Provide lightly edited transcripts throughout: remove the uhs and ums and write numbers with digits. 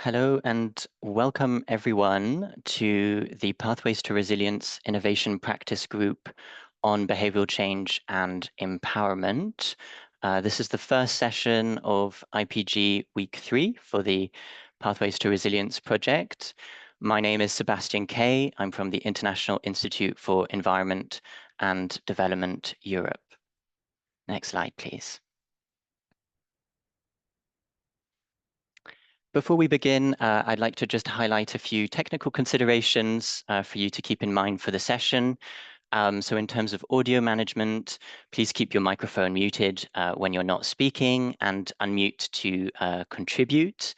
Hello and welcome everyone to the Pathways to Resilience Innovation Practice Group on Behavioral Change and Empowerment. This is the first session of IPG Week 3 for the Pathways to Resilience project. My name is Sebastian Kay. I'm from the International Institute for Environment and Development Europe. Next slide, please. Before we begin, I'd like to just highlight a few technical considerations for you to keep in mind for the session. So in terms of audio management, please keep your microphone muted when you're not speaking and unmute to contribute.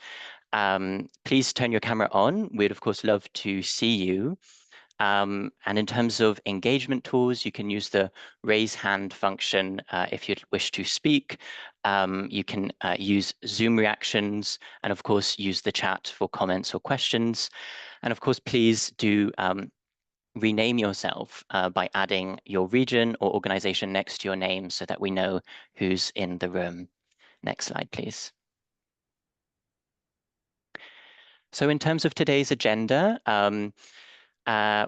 Please turn your camera on. We'd of course love to see you. And in terms of engagement tools, you can use the raise hand function if you wish to speak. You can use Zoom reactions and of course use the chat for comments or questions. And of course, please do rename yourself by adding your region or organization next to your name so that we know who's in the room. Next slide, please. So in terms of today's agenda,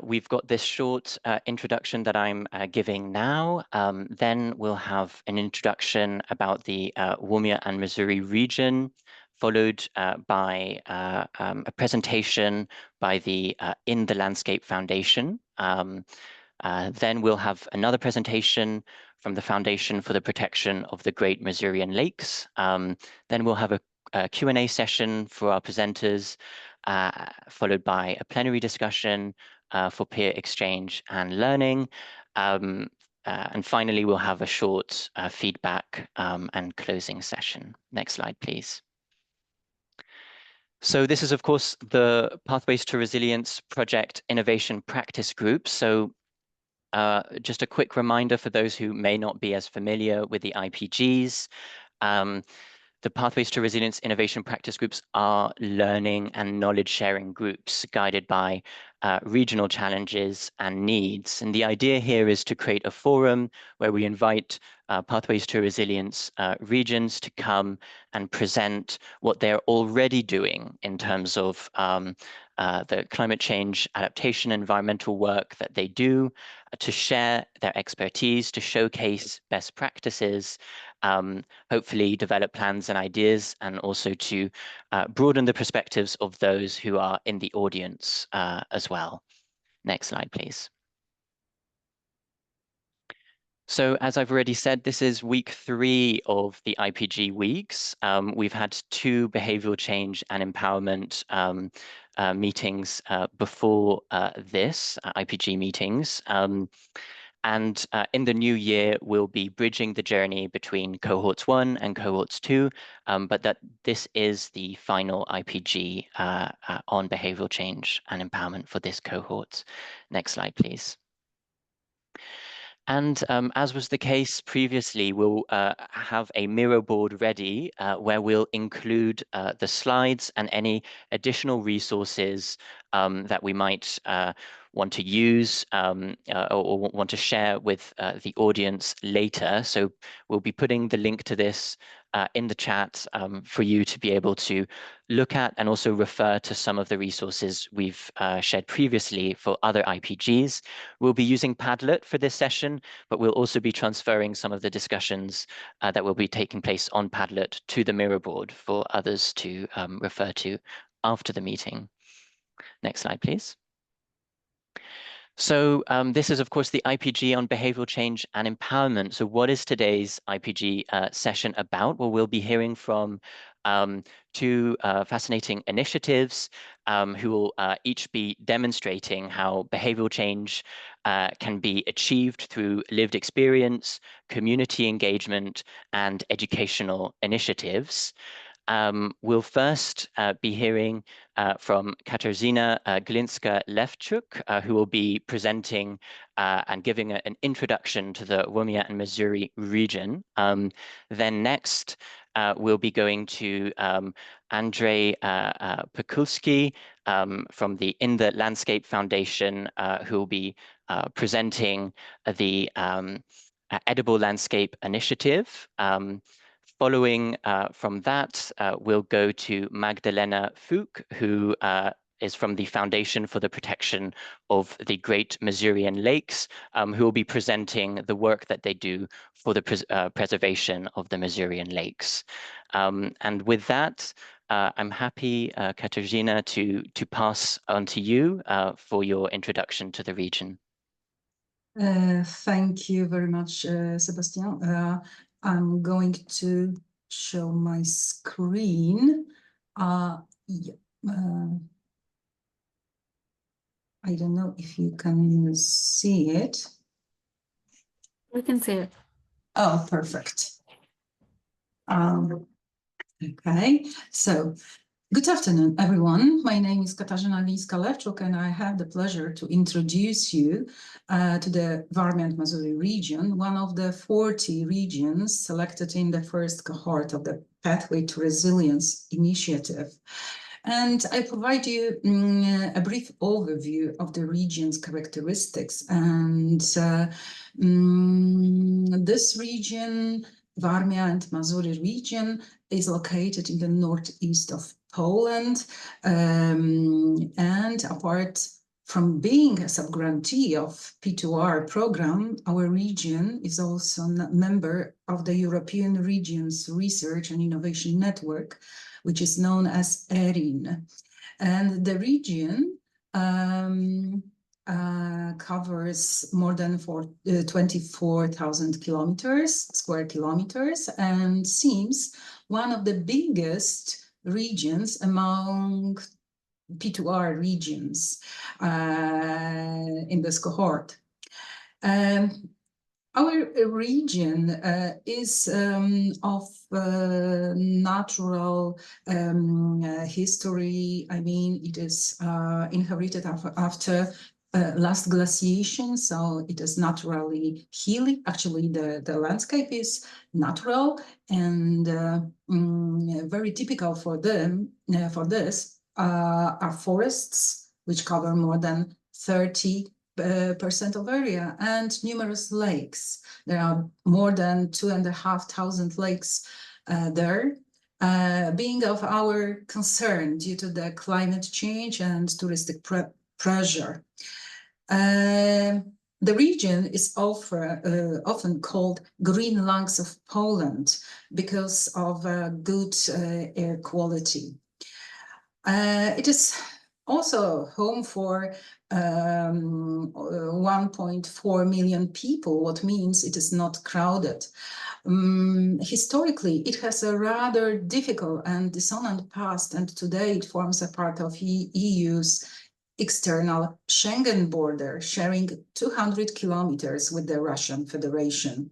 we've got this short introduction that I'm giving now. Then we'll have an introduction about the Woomera and Missouri region, followed by a presentation by the In the Landscape Foundation. Then we'll have another presentation from the Foundation for the Protection of the Great Missourian Lakes. Then we'll have a Q&A session for our presenters, followed by a plenary discussion for peer exchange and learning. And finally, we'll have a short feedback and closing session. Next slide, please. So this is, of course, the Pathways to Resilience Project Innovation Practice Group. So just a quick reminder for those who may not be as familiar with the IPGs. The Pathways to Resilience Innovation Practice Groups are learning and knowledge sharing groups guided by regional challenges and needs. And the idea here is to create a forum where we invite Pathways to Resilience regions to come and present what they're already doing in terms of the climate change adaptation environmental work that they do, to share their expertise, to showcase best practices, hopefully develop plans and ideas, and also to broaden the perspectives of those who are in the audience as well. Next slide, please. So as I've already said, this is week 3 of the IPG weeks. We've had 2 behavioral change and empowerment meetings before this, IPG meetings. And in the new year, we'll be bridging the journey between cohorts 1 and cohorts 2, but that this is the final IPG on behavioral change and empowerment for this cohort. Next slide, please. And as was the case previously, we'll have a Miro board ready where we'll include the slides and any additional resources that we might want to use or want to share with the audience later. So we'll be putting the link to this in the chat for you to be able to look at and also refer to some of the resources we've shared previously for other IPGs. We'll be using Padlet for this session, but we'll also be transferring some of the discussions that will be taking place on Padlet to the Miro board for others to refer to after the meeting. Next slide, please. So this is, of course, the IPG on behavioral change and empowerment. So what is today's IPG session about? Well, we'll be hearing from 2 fascinating initiatives who will each be demonstrating how behavioral change can be achieved through lived experience, community engagement, and educational initiatives. We'll first be hearing from Katarzyna Glinska-Lewczuk, who will be presenting and giving an introduction to the Woomera and Missouri region. Then next, we'll be going to Andrzej Pekulski from the In the Landscape Foundation, who will be presenting the Edible Landscape Initiative. Following from that, we'll go to Magdalena Fuchs, who is from the Foundation for the Protection of the Great Masurian Lakes, who will be presenting the work that they do for the preservation of the Masurian Lakes. And with that, I'm happy, Katarzyna, to pass on to you for your introduction to the region. Thank you very much, Sebastian. I'm going to show my screen. Yeah, I don't know if you can see it. We can see it. Oh, perfect. Okay, so good afternoon, everyone. My name is Katarzyna Lińska-Lewczuk, and I have the pleasure to introduce you to the Warmia and Mazuri region, one of the 40 regions selected in the first cohort of the Pathway to Resilience initiative. And I provide you a brief overview of the region's characteristics. And this region, Warmia and Mazuri region, is located in the northeast of Poland. And apart from being a subgrantee of P2R program, our region is also a member of the European Regions Research and Innovation Network, which is known as ERIN. And the region covers more than 24,000 square kilometers, and seems one of the biggest regions among P2R regions in this cohort. Our region is of natural history. I mean, it is inherited after last glaciation, so it is naturally hilly. Actually, the landscape is natural, and very typical for them. For this are forests, which cover more than 30% of area, and numerous lakes. There are more than 2,500 lakes there, being of our concern due to the climate change and touristic pressure. The region is often called Green Lungs of Poland because of good air quality. It is also home for 1.4 million people, what means it is not crowded. Historically, it has a rather difficult and dissonant past, and today it forms a part of EU's external Schengen border, sharing 200 kilometers with the Russian Federation.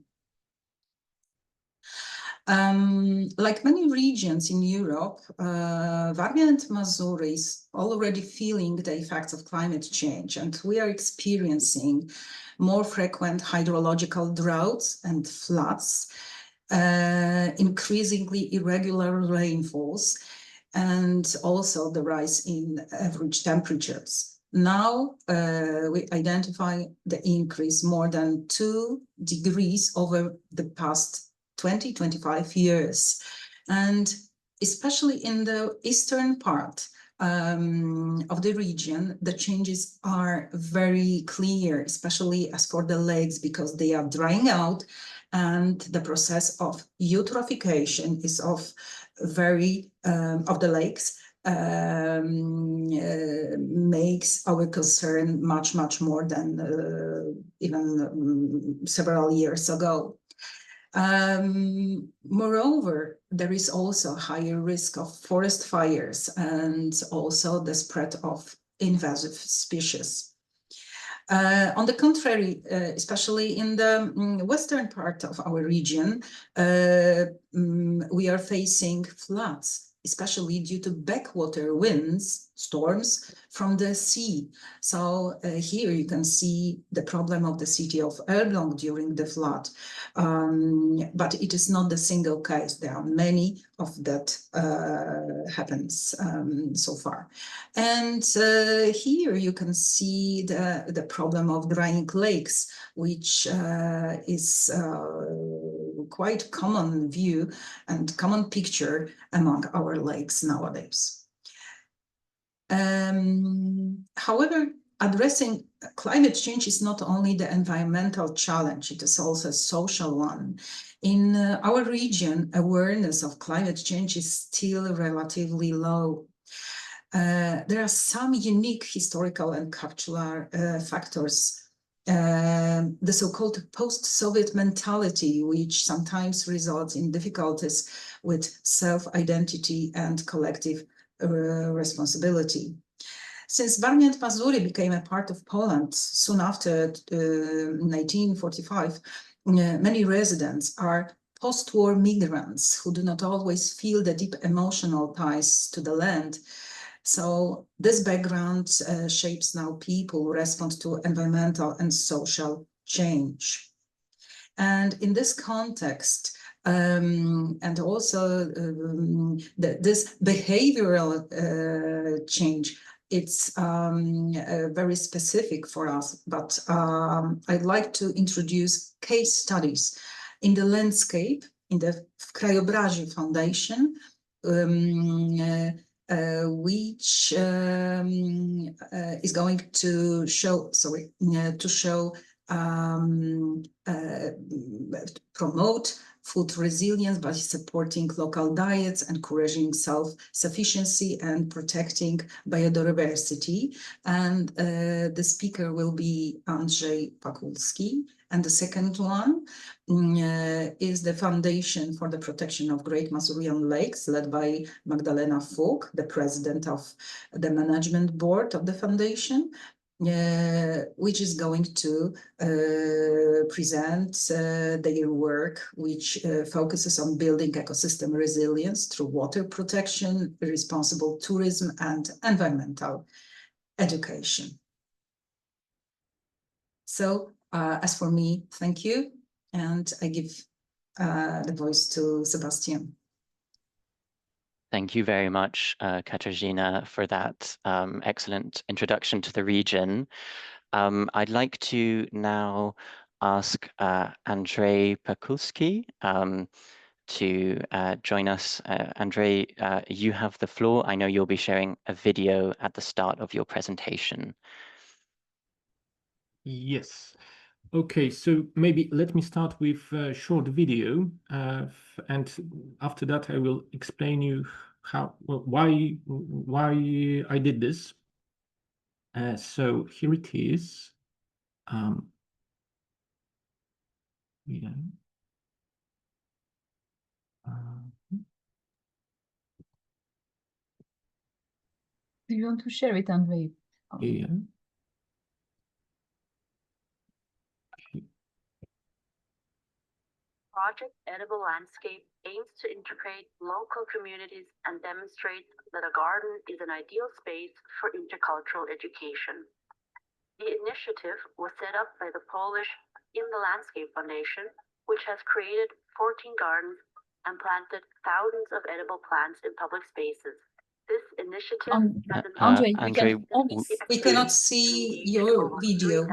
Like many regions in Europe, Warmia and Mazuri is already feeling the effects of climate change, and we are experiencing more frequent hydrological droughts and floods, increasingly irregular rainfalls, and also the rise in average temperatures. Now we identify the increase more than 2 degrees over the past 20-25 years. And especially in the eastern part of the region, the changes are very clear, especially as for the lakes, because they are drying out, and the process of eutrophication is of the lakes makes our concern much more than even several years ago. Moreover, there is also higher risk of forest fires and also the spread of invasive species. On the contrary, especially in the western part of our region, we are facing floods, especially due to backwater winds, storms from the sea. So here you can see the problem of the city of Elbląg during the flood. But it is not the single case. There are many of that happens so far. And here you can see the problem of drying lakes, which is quite common view and common picture among our lakes nowadays. However, addressing climate change is not only the environmental challenge, it is also a social one. In our region, awareness of climate change is still relatively low. There are some unique historical and cultural factors. The so-called post-Soviet mentality, which sometimes results in difficulties with self-identity and collective responsibility. Since Warmia and Mazury became a part of Poland soon after 1945, many residents are post-war migrants who do not always feel the deep emotional ties to the land. So this background shapes now people who respond to environmental and social change. And in this context, and also this behavioral change, it's very specific for us, but I'd like to introduce case studies in the landscape, in the Krajobrazie Foundation, which is going to show, promote food resilience by supporting local diets, encouraging self-sufficiency and protecting biodiversity. And the speaker will be Andrzej Pakulski. And the second one is the Foundation for the Protection of Great Masurian Lakes, led by Magdalena Fug, the president of the management board of the foundation. Which is going to present their work, which focuses on building ecosystem resilience through water protection, responsible tourism, and environmental education. So, as for me, thank you, and I give the voice to Sebastian. Thank you very much, Katarzyna, for that excellent introduction to the region. I'd like to now ask Andrzej Pakulski to join us. Andrzej, you have the floor. I know you'll be sharing a video at the start of your presentation. Yes. Okay, so maybe let me start with a short video, and after that I will explain you why I did this. So here it is. Yeah. Do you want to share it, Andrzej? Yeah. Project Edible Landscape aims to integrate local communities and demonstrate that a garden is an ideal space for intercultural education. The initiative was set up by the Polish In the Landscape Foundation, which has created 14 gardens and planted thousands of edible plants in public spaces. This initiative Andrzej, we cannot see your video.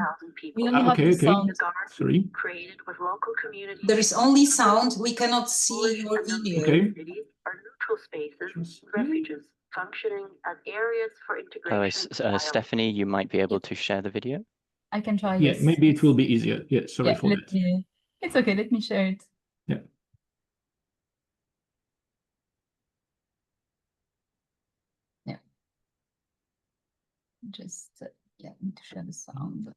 We only have the sound. Sorry. Created with local communities. There is only sound. We cannot see your video. Okay. Cities are neutral spaces, refuges, functioning as areas for integration. Stephanie, you might be able to share the video. I can try. Yeah, Yes. maybe it will be easier. Yeah, sorry for that. It's okay. Let me share it. Yeah. Yeah. Just need to share the sound.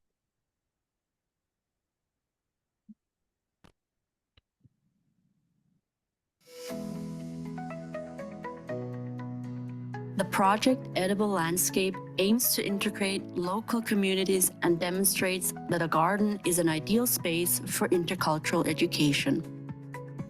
The project Edible Landscape aims to integrate local communities and demonstrates that a garden is an ideal space for intercultural education.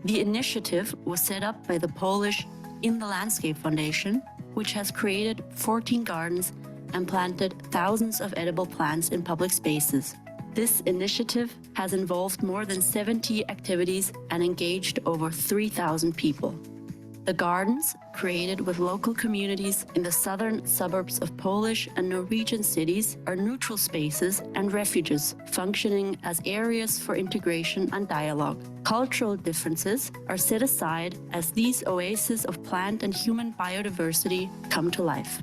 The initiative was set up by the Polish In the Landscape Foundation, which has created 14 gardens and planted thousands of edible plants in public spaces. This initiative has involved more than 70 activities and engaged over 3,000 people. The gardens created with local communities in the southern suburbs of Polish and Norwegian cities are neutral spaces and refuges, functioning as areas for integration and dialogue. Cultural differences are set aside as these oases of plant and human biodiversity come to life.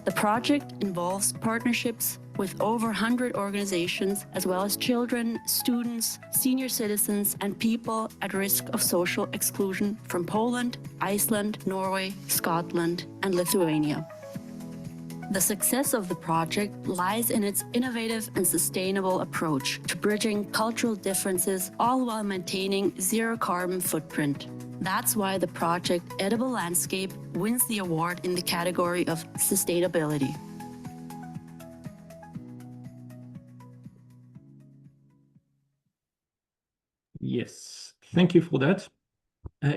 The project involves partnerships with over 100 organizations, as well as children, students, senior citizens, and people at risk of social exclusion from Poland, Iceland, Norway, Scotland, and Lithuania. The success of the project lies in its innovative and sustainable approach to bridging cultural differences, all while maintaining zero carbon footprint. That's why the project Edible Landscape wins the award in the category of sustainability. Yes, thank you for that.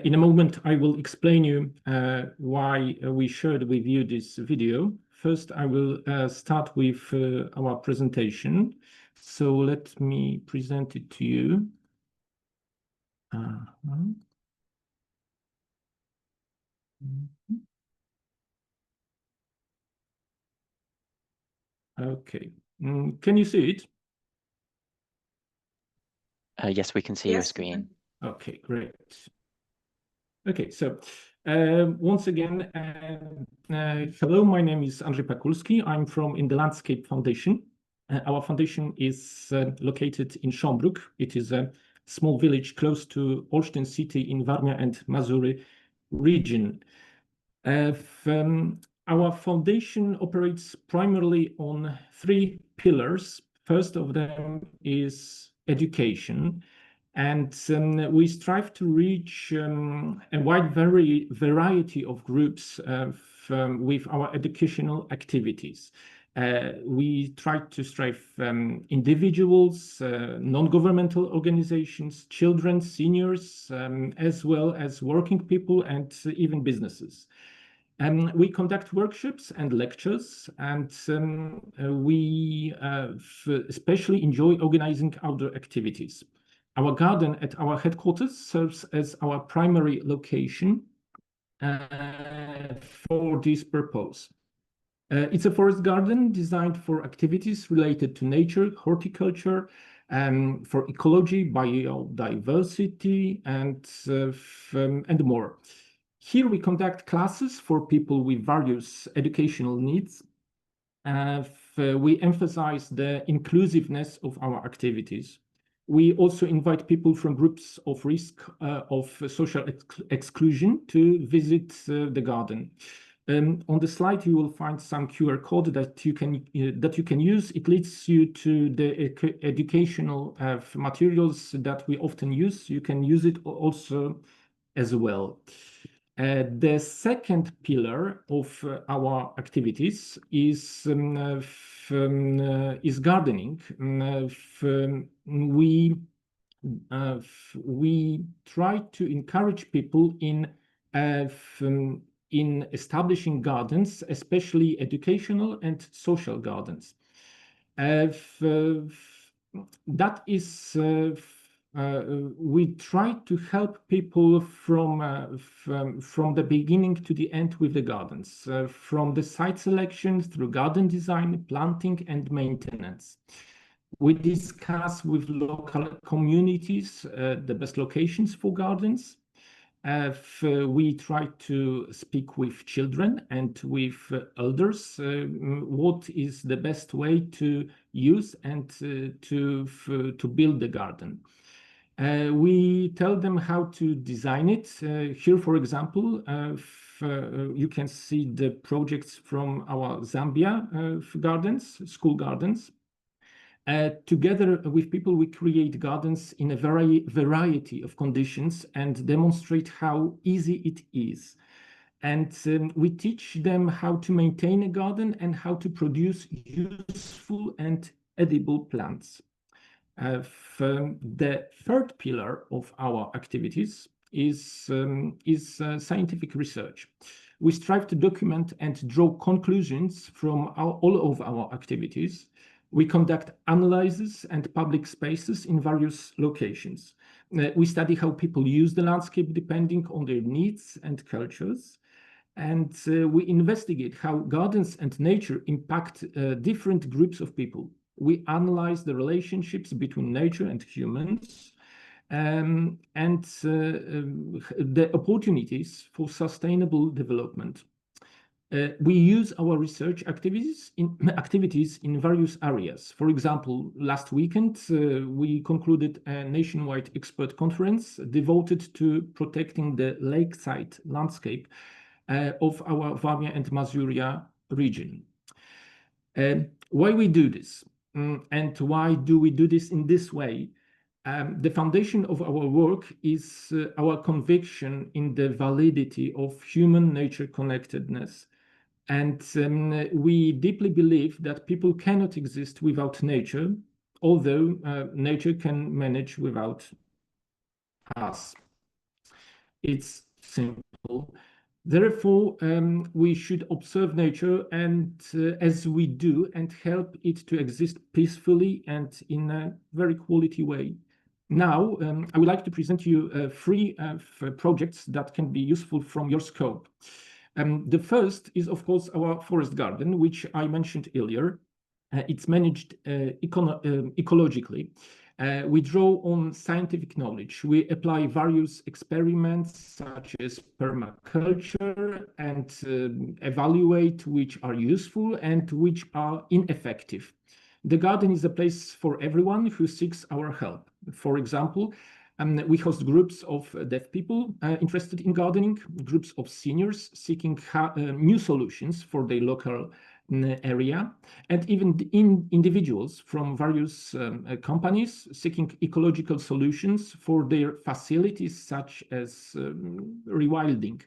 In a moment, I will explain you why we shared with you this video. First, I will start with our presentation. So let me present it to you. Okay, can you see it? Yes, we can see your screen. Okay, great. Okay, so once again, hello, my name is Andrzej Pakulski. I'm from In the Landscape Foundation. Our foundation is located in Schombruk. It is a small village close to Olsztyn city in Warmia and Mazury region. Our foundation operates primarily on three pillars. First of them is education. And we strive to reach a wide variety of groups with our educational activities. We try to strive individuals, non-governmental organizations, children, seniors, as well as working people and even businesses. We conduct workshops and lectures, and we especially enjoy organizing outdoor activities. Our garden at our headquarters serves as our primary location for this purpose. It's a forest garden designed for activities related to nature, horticulture, for ecology, biodiversity, and more. Here we conduct classes for people with various educational needs. We emphasize the inclusiveness of our activities. We also invite people from groups of risk of social exclusion to visit the garden. On the slide, you will find some QR code that you can use. It leads you to the educational materials that we often use. You can use it also as well. The second pillar of our activities is gardening. We try to encourage people in establishing gardens, especially educational and social gardens. That is. We try to help people from the beginning to the end with the gardens, from the site selection through garden design, planting, and maintenance. We discuss with local communities the best locations for gardens. We try to speak with children and with elders what is the best way to use and to build the garden. We tell them how to design it. Here, for example, you can see the projects from our Zambia gardens, school gardens. Together with people, we create gardens in a variety of conditions and demonstrate how easy it is. And we teach them how to maintain a garden and how to produce useful and edible plants. The third pillar of our activities is scientific research. We strive to document and draw conclusions from all of our activities. We conduct analyses and public spaces in various locations. We study how people use the landscape depending on their needs and cultures. and we investigate how gardens and nature impact different groups of people. We analyze the relationships between nature and humans, and the opportunities for sustainable development. We use our research activities in various areas. For example, last weekend, we concluded a nationwide expert conference devoted to protecting the lakeside landscape of our Warmia and Masuria region. Why we do this, and why do we do this in this way? The foundation of our work is our conviction in the validity of human-nature connectedness. And we deeply believe that people cannot exist without nature, although nature can manage without us. It's simple. Therefore, we should observe nature and as we do, and help it to exist peacefully and in a very quality way. Now, I would like to present you 3 projects that can be useful from your scope. The first is, of course, our forest garden, which I mentioned earlier. It's managed ecologically. We draw on scientific knowledge. We apply various experiments such as permaculture and evaluate which are useful and which are ineffective. The garden is a place for everyone who seeks our help. For example, we host groups of deaf people interested in gardening, groups of seniors seeking new solutions for their local area, and even individuals from various companies seeking ecological solutions for their facilities, such as rewilding.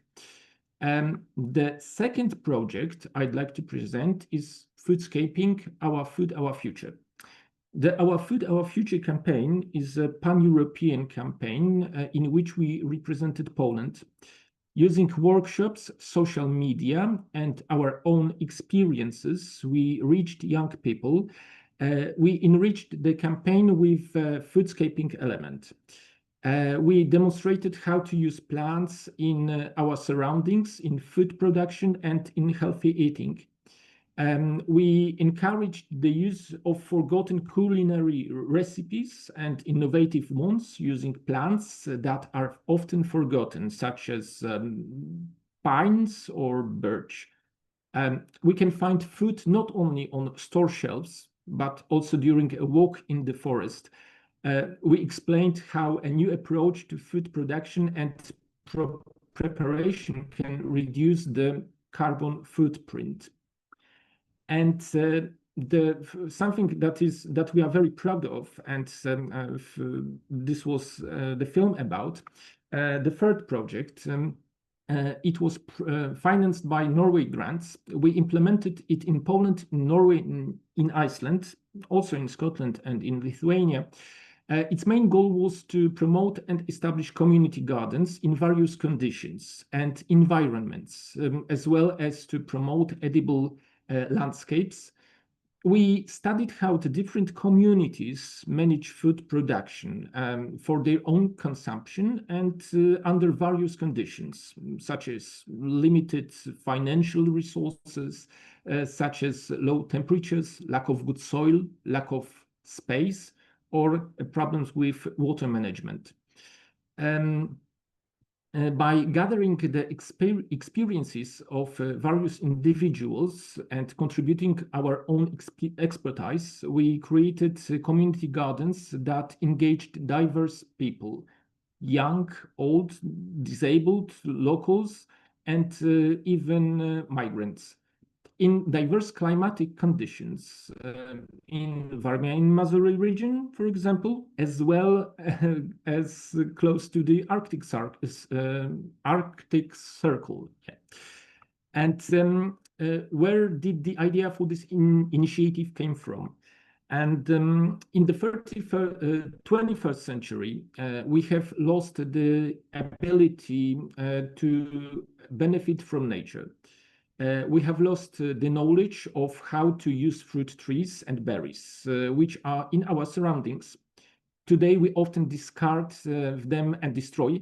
The second project I'd like to present is Foodscaping, Our Food, Our Future. The Our Food, Our Future campaign is a pan-European campaign in which we represented Poland. Using workshops, social media, and our own experiences, we reached young people. We enriched the campaign with foodscaping element. We demonstrated how to use plants in our surroundings, in food production, and in healthy eating. We encouraged the use of forgotten culinary recipes and innovative ones using plants that are often forgotten, such as pines or birch. We can find food not only on store shelves, but also during a walk in the forest. We explained how a new approach to food production and preparation can reduce the carbon footprint. And something that we are very proud of, and this was the film about, the third project. It was financed by Norway grants. We implemented it in Poland, in Norway, in Iceland, also in Scotland and in Lithuania. Its main goal was to promote and establish community gardens in various conditions and environments, as well as to promote edible landscapes. We studied how the different communities manage food production for their own consumption and under various conditions, such as limited financial resources, such as low temperatures, lack of good soil, lack of space, or problems with water management. By gathering the experiences of various individuals and contributing our own expertise, we created community gardens that engaged diverse people, young, old, disabled, locals, and even migrants. In diverse climatic conditions, in Warmia and Masuria region, for example, as well as close to the Arctic Circle. Yeah. And where did the idea for this initiative came from? And in the 21st century, we have lost the ability to benefit from nature. We have lost the knowledge of how to use fruit trees and berries, which are in our surroundings. Today, we often discard them and destroy.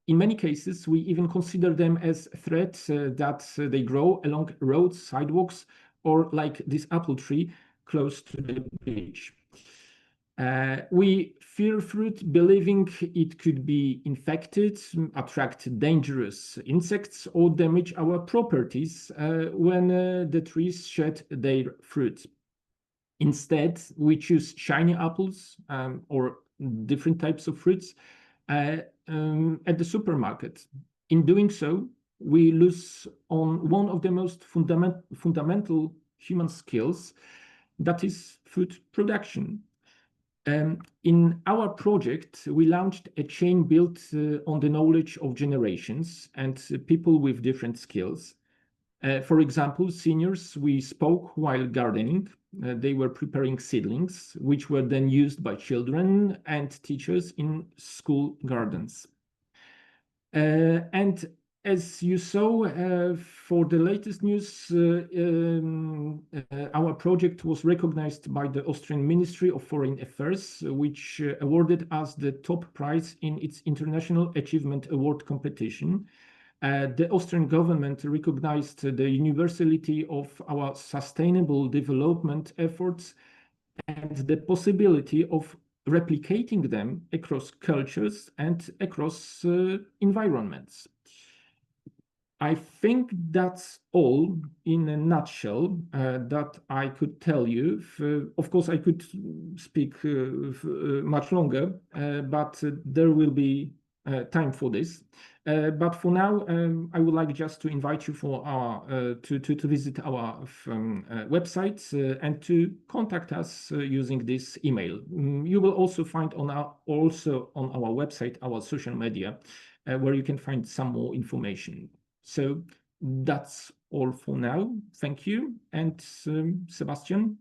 in many cases, we even consider them as threats that they grow along roads, sidewalks, or like this apple tree close to the beach. We fear fruit, believing it could be infected, attract dangerous insects, or damage our properties when the trees shed their fruit. Instead, we choose shiny apples or different types of fruits at the supermarket. In doing so, we lose on one of the most fundamental human skills, that is food production. In our project, we launched a chain built on the knowledge of generations and people with different skills. For example, seniors, we spoke while gardening. They were preparing seedlings, which were then used by children and teachers in school gardens. And as you saw, for the latest news, our project was recognized by the Austrian Ministry of Foreign Affairs, which awarded us the top prize in its International Achievement Award competition. The Austrian government recognized the universality of our sustainable development efforts and the possibility of replicating them across cultures and across environments. I think that's all in a nutshell that I could tell you. Of course, I could speak much longer, but there will be time for this. But for now, I would like just to invite you for our to visit our website and to contact us using this email. You will also find on our website our social media, where you can find some more information. So that's all for now. Thank you. And Sebastian.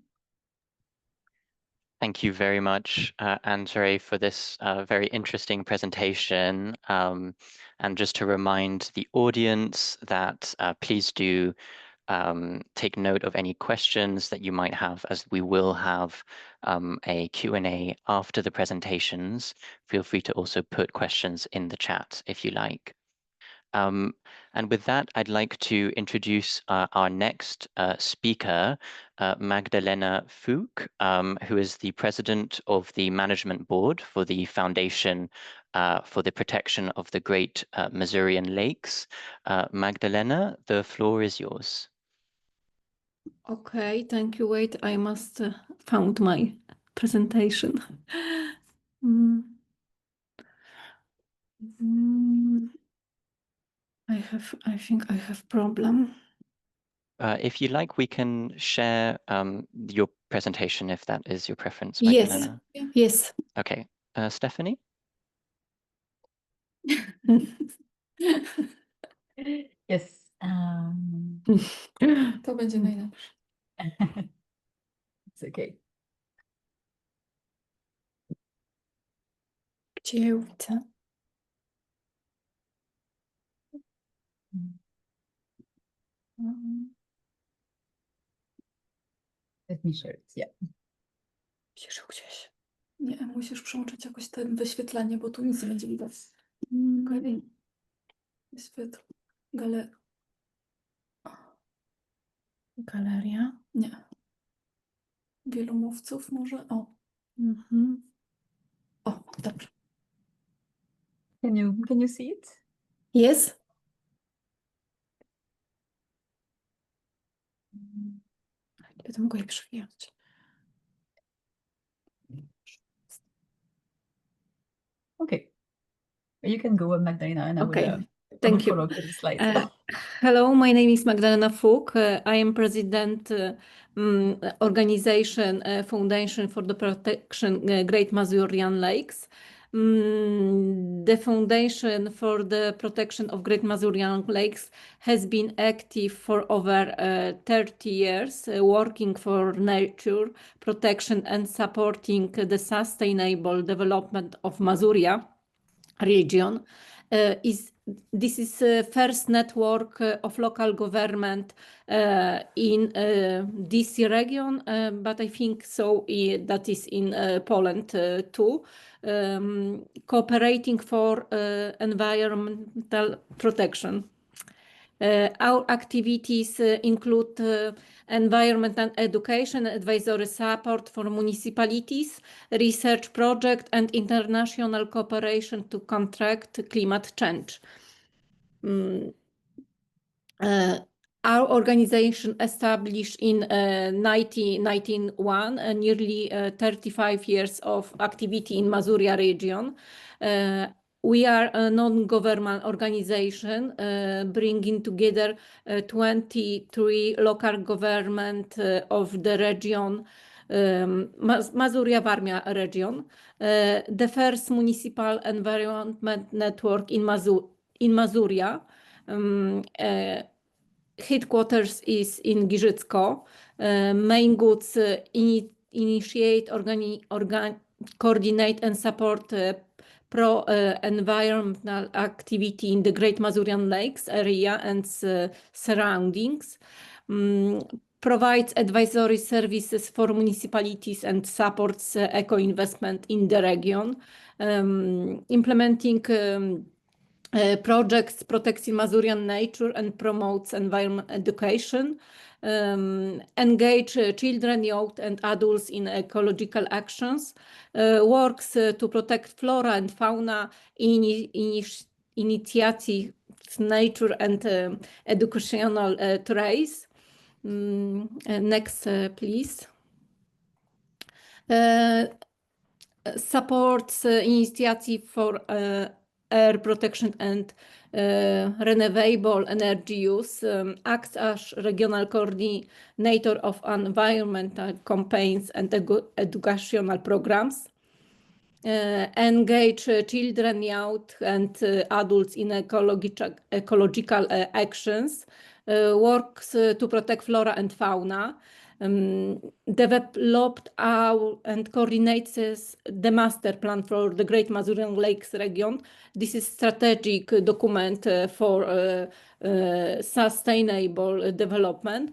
Thank you very much, Andrzej, for this very interesting presentation. And just to remind the audience that please do take note of any questions that you might have, as we will have a Q&A after the presentations. Feel free to also put questions in the chat if you like. And with that, I'd like to introduce our next speaker, Magdalena Fug, who is the president of the management board for the Foundation for the Protection of the Great Masurian Lakes. Magdalena, the floor is yours. Okay, thank you. Wait, I must found my presentation. I think I have problem. If you like, we can share your presentation if that is your preference, Yes, Magdalena. yes. Okay, Stephanie? Yes. To będzie najlepsze. It's okay. Gdzie ja widzę? Let me share it. Yeah. Ciszył gdzieś. Nie, musisz przełączyć jakoś to wyświetlenie, bo tu nic nie będzie widać. Okej. Wyświetl. Galeria? Nie. Wielu mówców może? O. O, dobrze. Can you see it? Jest? Będę mogła je przewijać. Okay. You can go, Magdalena, and I Okay. will Thank you. follow the slides. Hello, my name is Magdalena Fug. I am president organization Foundation for the Protection Great Masurian Lakes. The Foundation for the Protection of Great Masurian Lakes has been active for over 30 years, working for nature protection and supporting the sustainable development of Masuria region. Is this is the first network of local government in this region, but I think so that is in Poland too, cooperating for environmental protection. Our activities include environmental education, advisory support for municipalities, research project, and international cooperation to contract climate change. Our organization established in 1991, nearly 35 years of activity in Masuria region. We are a non-government organization bringing together 23 local government of the region, Masuria-Warmia region, the first municipal environment network in Masuria. Headquarters is in Giżycko. Main goods initiate, coordinate and support pro-environmental activity in the Great Masurian Lakes area and surroundings. Provides advisory services for municipalities and supports eco-investment in the region. Implementing projects protecting Masurian nature and promotes environment education, engage children, youth and adults in ecological actions, works to protect flora and fauna, initiative nature and educational trace. Next, please. Supports initiative for air protection and renewable energy use, acts as regional coordinator of environmental campaigns and educational programs, engage children, youth and adults in ecological actions, works to protect flora and fauna, developed and coordinates the master plan for the Great Masurian Lakes region. This is strategic document for sustainable development.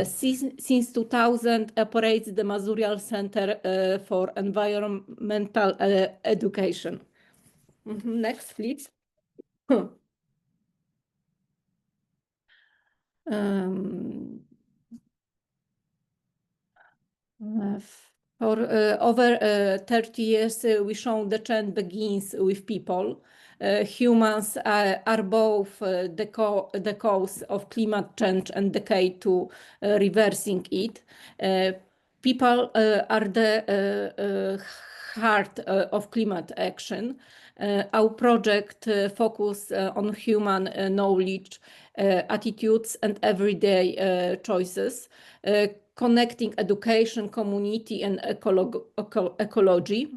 Since 2000 operates the Masurial Center for Environmental Education. Next, please. For over 30 years, we shown the trend begins with people. Humans are both the cause of climate change and decay to reversing it. People are the heart of climate action. Our project focus on human knowledge, attitudes and everyday choices, connecting education, community and ecology.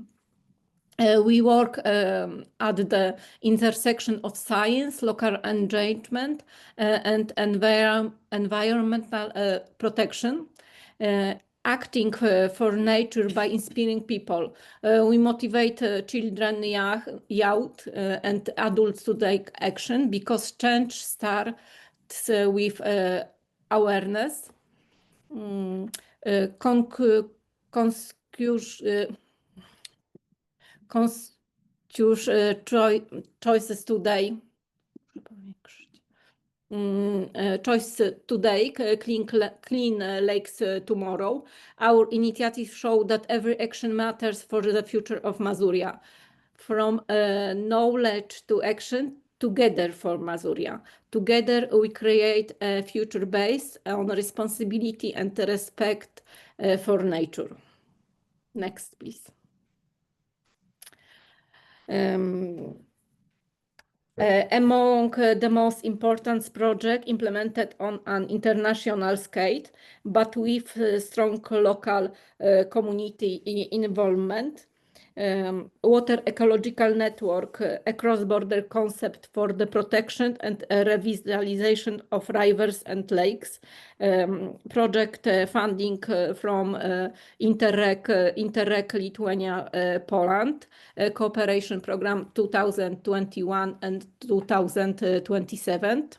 We work at the intersection of science, local engagement and environmental protection. Acting for nature by inspiring people. We motivate children, youth and adults to take action because change starts with awareness. Choices today. Choice today, clean lakes tomorrow. Our initiatives show that every action matters for the future of Masuria. From knowledge to action, together for Masuria. Together we create a future based on responsibility and respect for nature. Next, please. Among the most important projects implemented on an international scale, but with strong local community involvement. water ecological network, a cross-border concept for the protection and revitalization of rivers and lakes. Project funding from Interreg Lithuania, Poland, cooperation program 2021 and 2027.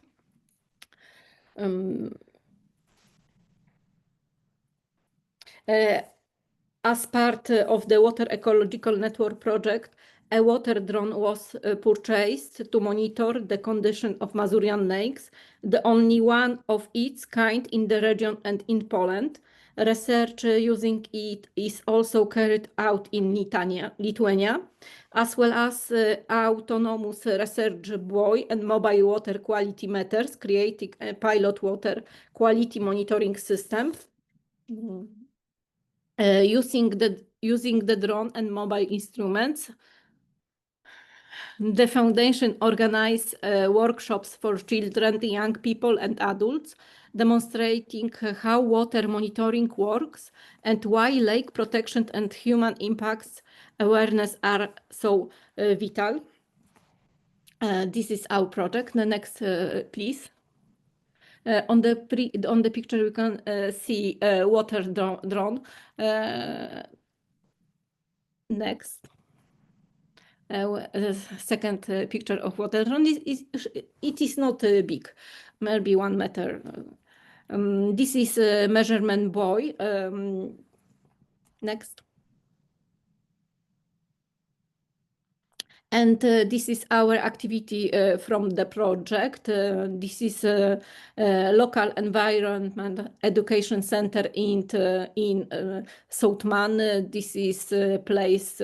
As part of the Water Ecological Network project, a water drone was purchased to monitor the condition of Mazurian lakes, the only one of its kind in the region and in Poland. Research using it is also carried out in Lithuania, as well as autonomous research buoy and mobile water quality meters, creating a pilot water quality monitoring system. Using the drone and mobile instruments. The foundation organized workshops for children, young people and adults, demonstrating how water monitoring works and why lake protection and human impacts awareness are so vital. This is our project. The next, please. On the picture, you can see water drone. Next. The second picture of water drone it is not big, maybe 1 meter. This is a measurement buoy. Next. And this is our activity from the project. This is a local environment education center in Soutman. This is a place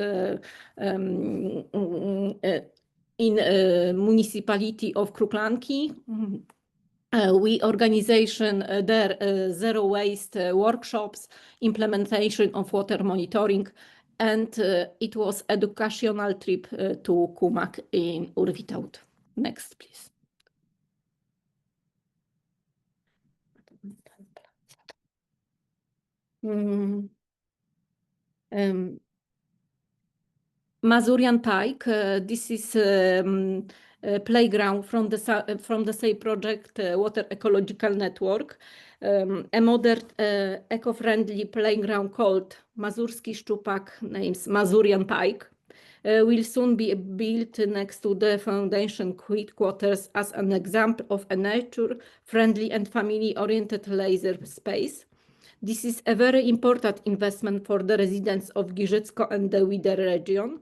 in municipality of Kruklanki. We organization there zero waste workshops, implementation of water monitoring, and it was educational trip to Kumak in Urvitaut. Next, please. Mazurian Pike, this is a playground from the same project, Water Ecological Network. A modern, eco-friendly playground called Mazurski Szczupak, names Mazurian Pike, will soon be built next to the foundation headquarters as an example of a nature-friendly and family-oriented leisure space. This is a very important investment for the residents of Giżycko and the wider region.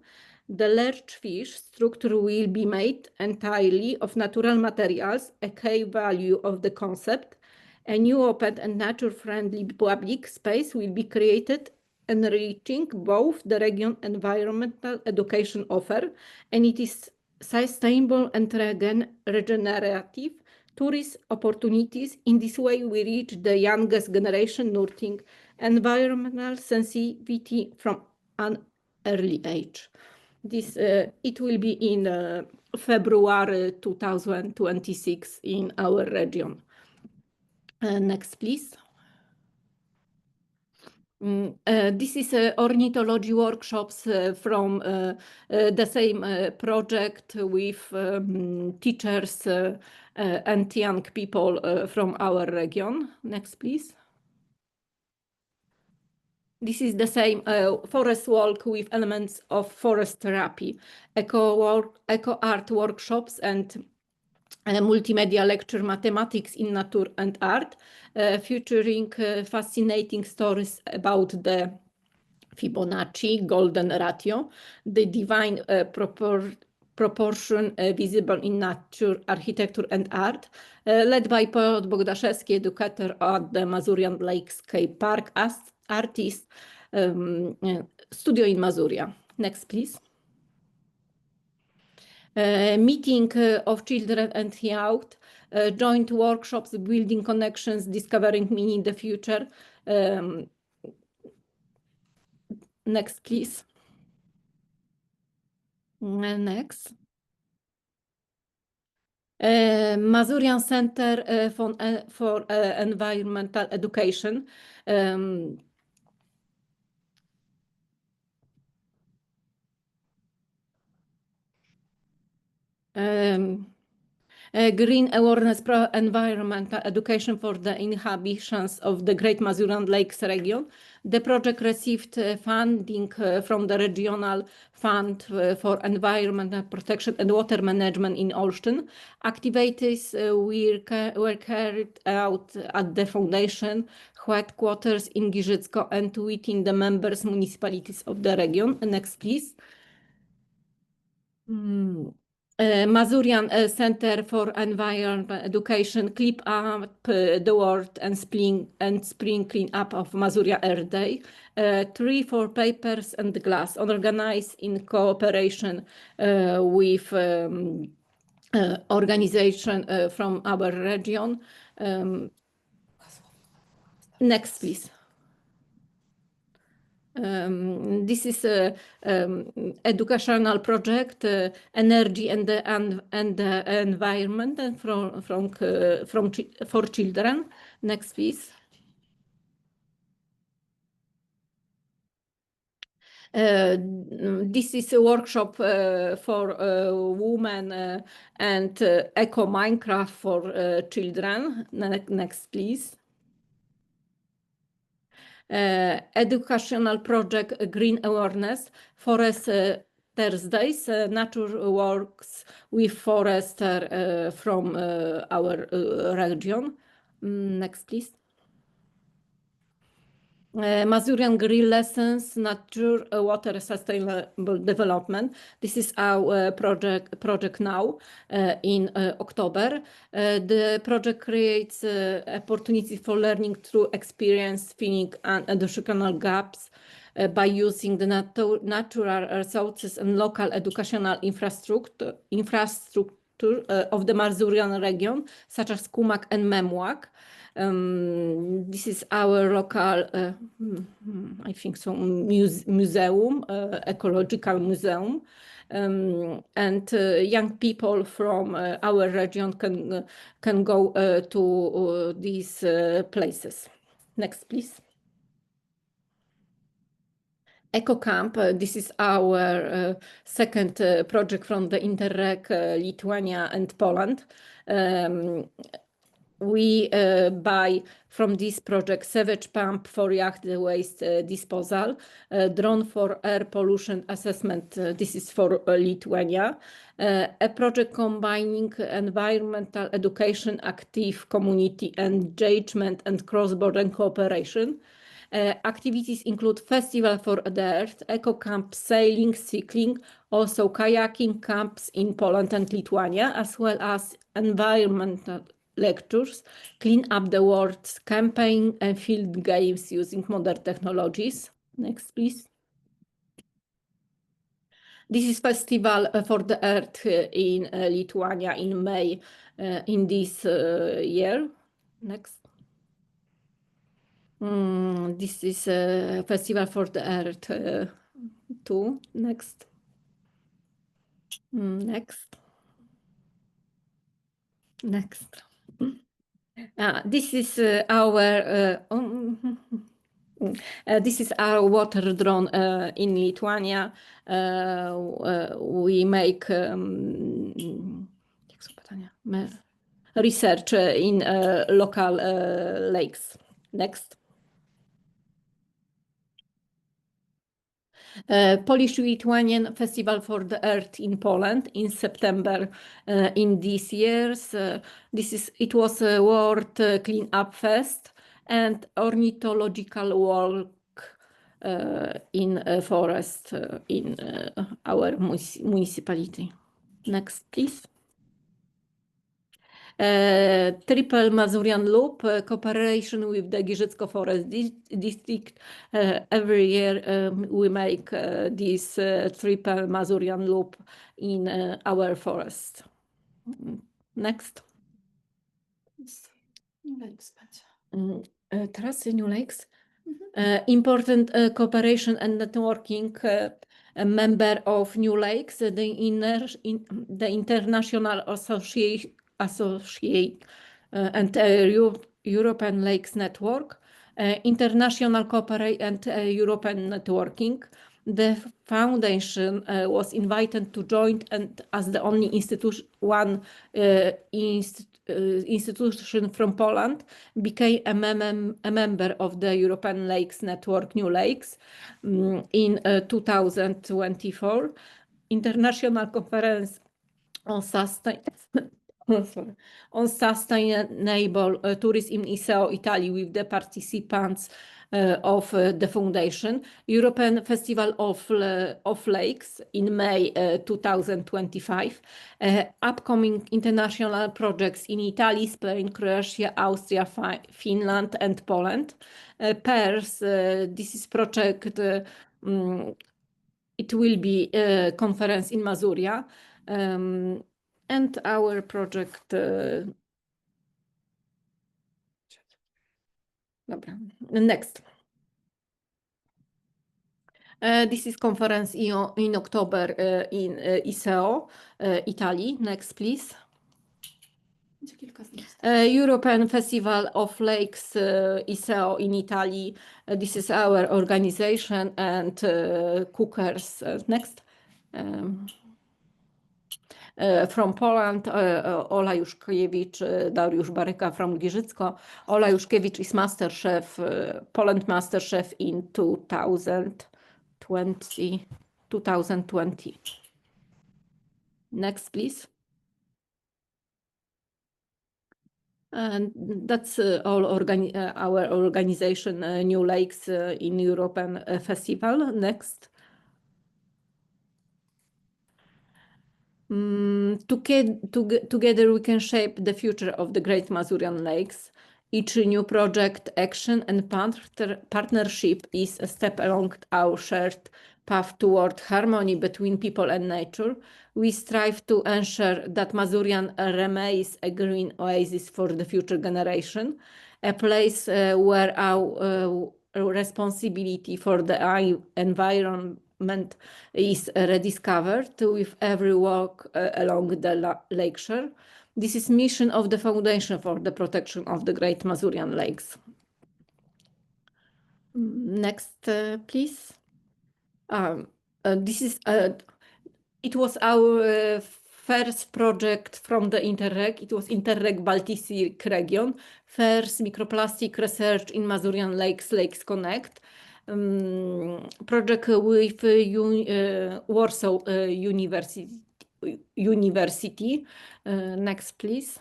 The large fish structure will be made entirely of natural materials, a key value of the concept. A new open and nature-friendly public space will be created, enriching both the region environmental education offer, and it is sustainable and regenerative tourist opportunities. In this way, we reach the youngest generation, nurturing environmental sensitivity from an early age. This it will be in February 2026 in our region. Next, please. This is ornithology workshops from the same project with teachers and young people from our region. Next, please. This is the same forest walk with elements of forest therapy, eco art workshops and multimedia lecture mathematics in nature and art, featuring fascinating stories about the Fibonacci golden ratio, the divine proportion visible in nature, architecture and art, led by Piotr Bogdaszewski, educator at the Mazurian Lakescape Park, as artist, studio in Mazuria. Next, please. Meeting of children and youth, joint workshops, building connections, discovering meaning the future. Next, please. Next. Mazurian Center for Environmental Education. Green awareness pro environmental education for the inhabitants of the Great Masurian Lakes region. The project received funding from the Regional Fund for Environmental Protection and Water Management in Olsztyn. Activities were carried out at the foundation headquarters in Giżycko and within the members municipalities of the region. Next, please. Masurian Center for Environmental Education clip up the world and spring clean up of Masuria Earth Day. 3 for papers and glass, organized in cooperation with organization from our region. Next, please. This is a educational project, energy and the environment, and for children. Next, please. This is a workshop for women and eco Minecraft for children. Next, please. Educational project Green Awareness, Forest Thursdays, nature works with forester from our region. Next, please. Masurian Green Lessons, Nature, Water, Sustainable Development. This is our project now in October. The project creates opportunities for learning through experience, filling and educational gaps by using the natural resources and local educational infrastructure of the Masurian region, such as Kumak and Memłak. This is our local, I think so, museum, ecological museum, and young people from our region can go to these places. Next, please. Eco Camp, this is our second project from the Interreg Lithuania and Poland. We buy from this project sewage pump for yacht waste disposal, drone for air pollution assessment. This is for Lithuania. A project combining environmental education, active community engagement, and cross-border cooperation. Activities include Festival for the Earth, Eco Camp, sailing, cycling, also kayaking camps in Poland and Lithuania, as well as environmental lectures, Clean Up the World campaign, and field games using modern technologies. Next, please. This is Festival for the Earth in Lithuania in May in this year. Next. This is a Festival for the Earth too. Next. Next. Next. This is our water drone in Lithuania. We make research in local lakes. Next. Polish-Lithuanian Festival for the Earth in Poland in September in these years. It was a World Clean Up Fest and ornithological walk in a forest in our municipality. Next, please. Triple Masurian Loop, cooperation with the Giżycko Forest District. Every year we make this Triple Masurian Loop in our forest. Next. New Lakes. Trasy New Lakes. Important cooperation and networking. A member of New Lakes, the International Association and European Lakes Network, International Cooperation and European Networking. The foundation was invited to join and as the only institution from Poland became a member of the European Lakes Network New Lakes in 2024 International Conference on Sustainable Tourism in Iseo, Italy, with the participants of the foundation, European Festival of Lakes in May 2025, upcoming international projects in Italy, Spain, Croatia, Austria, Finland, and Poland. PERS, this is project, it will be a conference in Masuria, and our project. Next. This is conference in October in Iseo, Italy. Next, please. European Festival of Lakes Iseo in Italy. This is our organization and cookers. Next. From Poland, Ola Juszkiewicz, Dariusz Baryka from Giżycko. Ola Juszkiewicz is Master Chef, Poland Master Chef in 2020. Next, please. And that's all our organization, New Lakes in European Festival. Next. Together we can shape the future of the Great Masurian Lakes. Each new project, action and partnership is a step along our shared path toward harmony between people and nature. We strive to ensure that Masurian remains a green oasis for the future generation, a place where our responsibility for the environment is rediscovered with every walk along the lakeshore. This is mission of the Foundation for the Protection of the Great Masurian Lakes. Next, please. It was our first project from the Interreg. It was Interreg Baltic region, first microplastic research in Masurian Lakes, Lakes Connect. Project with Warsaw University. Next, please.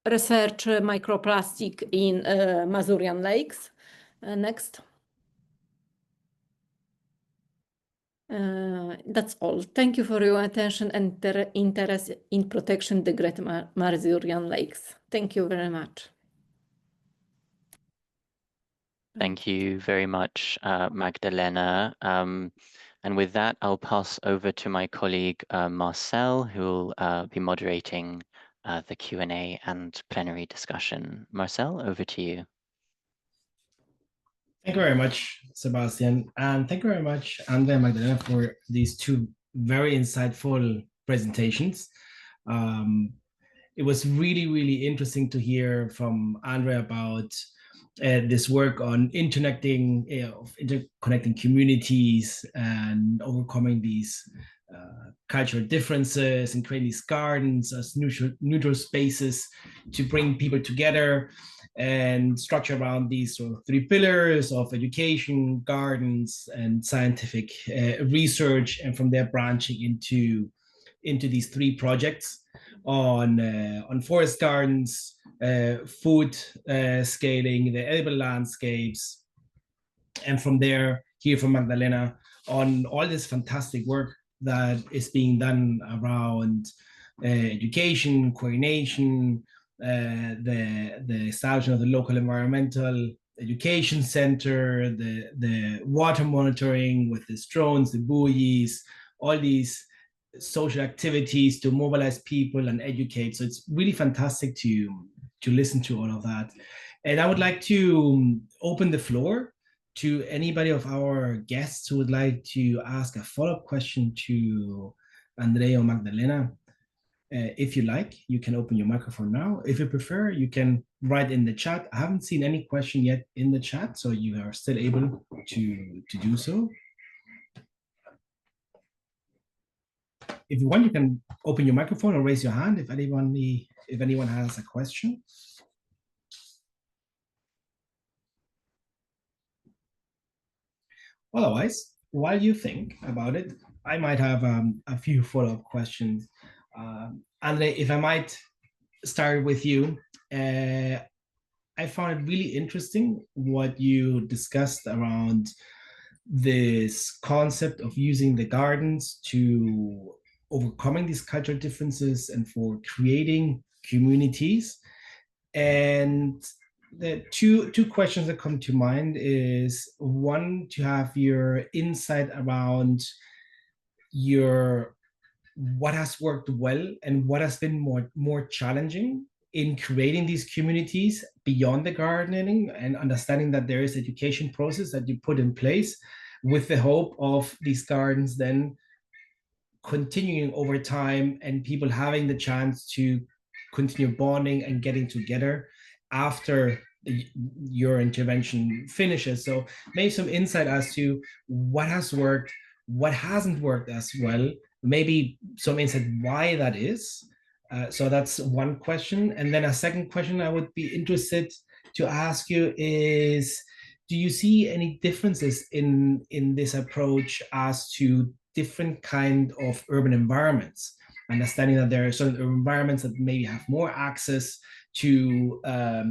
Research microplastic in Masurian Lakes. Next. That's all. Thank you for your attention and interest in protection the Great Masurian Lakes. Thank you very much. Thank you very much, Magdalena. And with that, I'll pass over to my colleague, Marcel, who will be moderating the Q&A and plenary discussion. Marcel, over to you. Thank you very much, Sebastian. And thank you very much, Andrea and Magdalena, for these two very insightful presentations. It was really, really interesting to hear from Andrea about this work on interconnecting communities and overcoming these cultural differences and creating these gardens as neutral spaces to bring people together and structure around these sort of three pillars of education, gardens, and scientific research, and from there branching into these three projects on forest gardens, food scaling, the edible landscapes, and from there hear from Magdalena on all this fantastic work that is being done around education, coordination, the establishment of the local environmental education center, the water monitoring with the drones, the buoys, all these social activities to mobilize people and educate. So it's really fantastic to listen to all of that. And I would like to open the floor to anybody of our guests who would like to ask a follow-up question to Andrea or Magdalena. If you like, you can open your microphone now. If you prefer, you can write in the chat. I haven't seen any question yet in the chat, so you are still able to do so. If you want, you can open your microphone or raise your hand if anyone has a question. Otherwise, while you think about it, I might have a few follow-up questions. Andre, if I might start with you, I found it really interesting what you discussed around this concept of using the gardens to overcoming these cultural differences and for creating communities. And the two questions that come to mind is, one, to have your insight around what has worked well and what has been more challenging in creating these communities beyond the gardening, and understanding that there is education process that you put in place with the hope of these gardens then continuing over time and people having the chance to continue bonding and getting together after your intervention finishes. So maybe some insight as to what has worked, what hasn't worked as well, maybe some insight why that is. So that's one question. And then a second question I would be interested to ask you is, do you see any differences in this approach as to different kind of urban environments? Understanding that there are certain urban environments that maybe have more access to a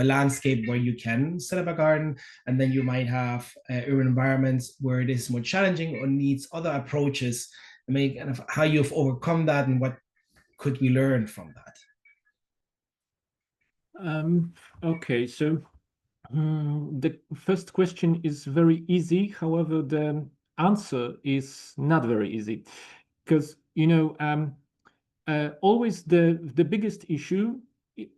landscape where you can set up a garden, and then you might have urban environments where it is more challenging or needs other approaches. I mean, kind of how you've overcome that and what could we learn from that? Okay, so the first question is very easy. However, the answer is not very easy, because always the biggest issue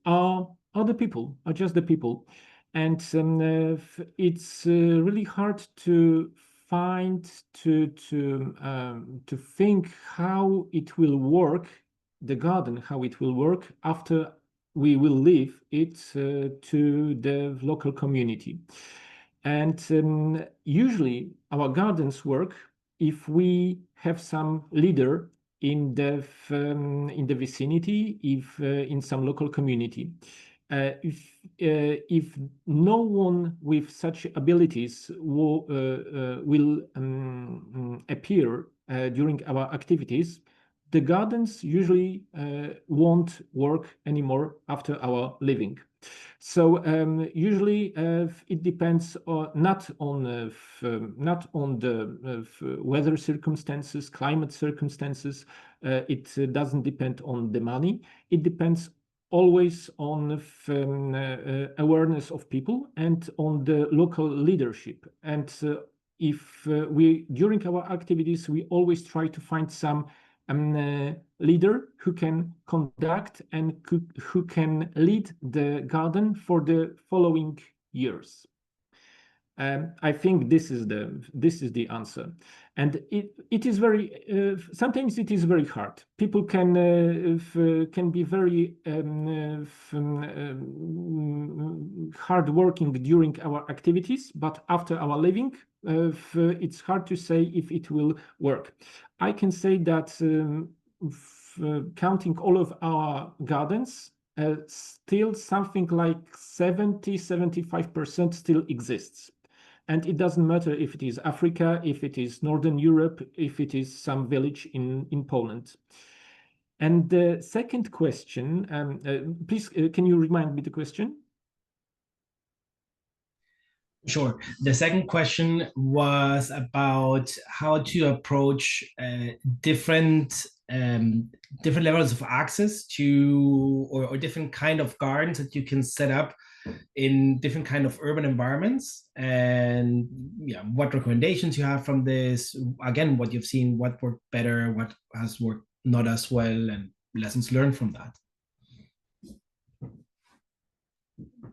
are the people, are just the people, and it's really hard to find to think how it will work, the garden, how it will work after we will leave it to the local community. And usually our gardens work if we have some leader in the vicinity, if in some local community. If no one with such abilities will appear during our activities, the gardens usually won't work anymore after our leaving. So usually it depends not on the weather circumstances, climate circumstances. It doesn't depend on the money. It depends always on awareness of people and on the local leadership. And if we during our activities we always try to find some leader who can conduct and who can lead the garden for the following years. I think this is the answer, and it is very sometimes it is very hard. People can be very hard working during our activities, but after our leaving, it's hard to say if it will work. I can say that counting all of our gardens, still something like 70-75% still exists. And it doesn't matter if it is Africa, if it is Northern Europe, if it is some village in Poland. And the second question, please, can you remind me the question? Sure. The second question was about how to approach different levels of access to or different kind of gardens that you can set up in different kind of urban environments, and what recommendations you have from this, again, what you've seen, what worked better, what has worked not as well, and lessons learned from that.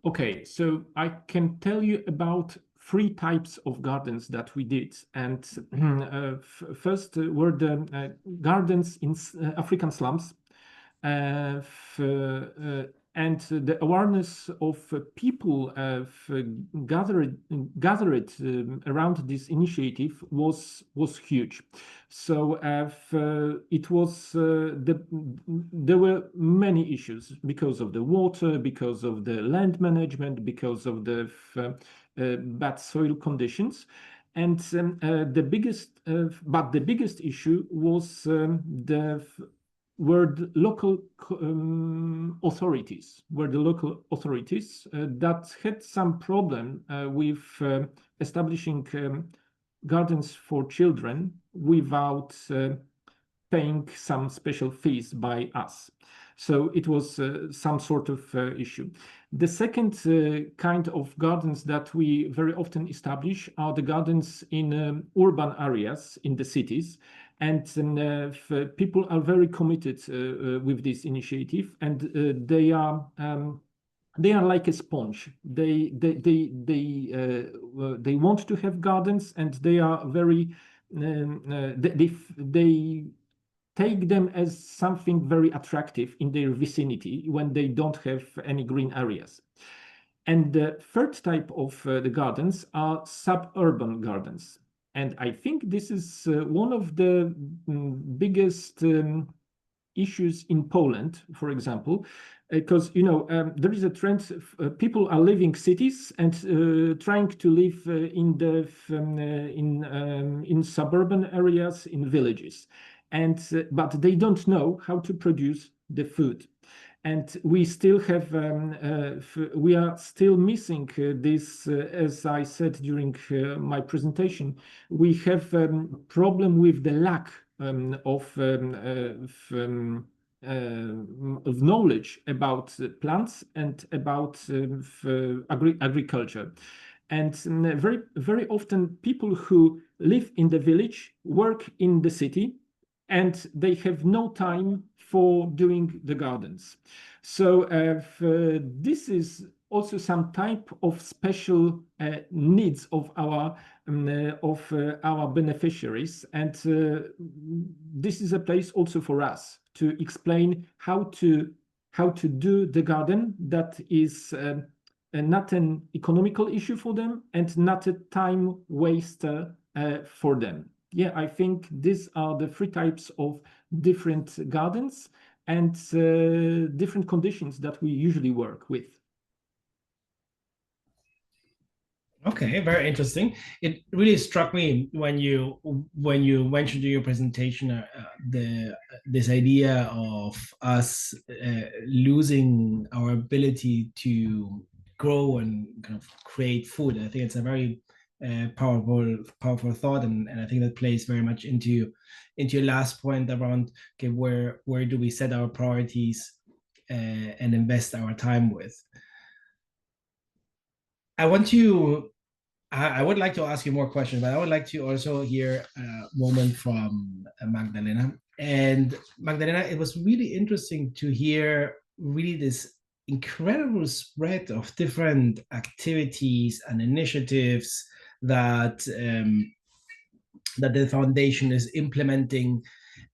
Okay, so I can tell you about 3 types of gardens that we did. And first were the gardens in African slums. and the awareness of people gathered around this initiative was huge. So it was there were many issues because of the water, because of the land management, because of the bad soil conditions. And the biggest issue was were the local authorities that had some problem with establishing gardens for children without paying some special fees by us. So it was some sort of issue. The second kind of gardens that we very often establish are the gardens in urban areas in the cities. And people are very committed with this initiative, and they are like a sponge. They want to have gardens, and they are very they take them as something very attractive in their vicinity when they don't have any green areas. And the third type of the gardens are suburban gardens. And I think this is one of the biggest issues in Poland, for example, because there is a trend. People are leaving cities and trying to live in suburban areas, in villages, and but they don't know how to produce the food. And we still have, we are still missing this, as I said during my presentation. We have a problem with the lack of knowledge about plants and about agriculture. And very, very often people who live in the village work in the city, and they have no time for doing the gardens. So this is also some type of special needs of our beneficiaries, and this is a place also for us to explain how to do the garden that is not an economical issue for them and not a time waster for them. Yeah, I think these are the three types of different gardens and different conditions that we usually work with. Okay, very interesting. It really struck me when you mentioned in your presentation this idea of us losing our ability to grow and kind of create food. I think it's a very powerful thought, and I think that plays very much into your last point around, okay, where do we set our priorities and invest our time with. I would like to ask you more questions, but I would like to also hear a moment from Magdalena. And Magdalena, it was really interesting to hear really this incredible spread of different activities and initiatives that the foundation is implementing.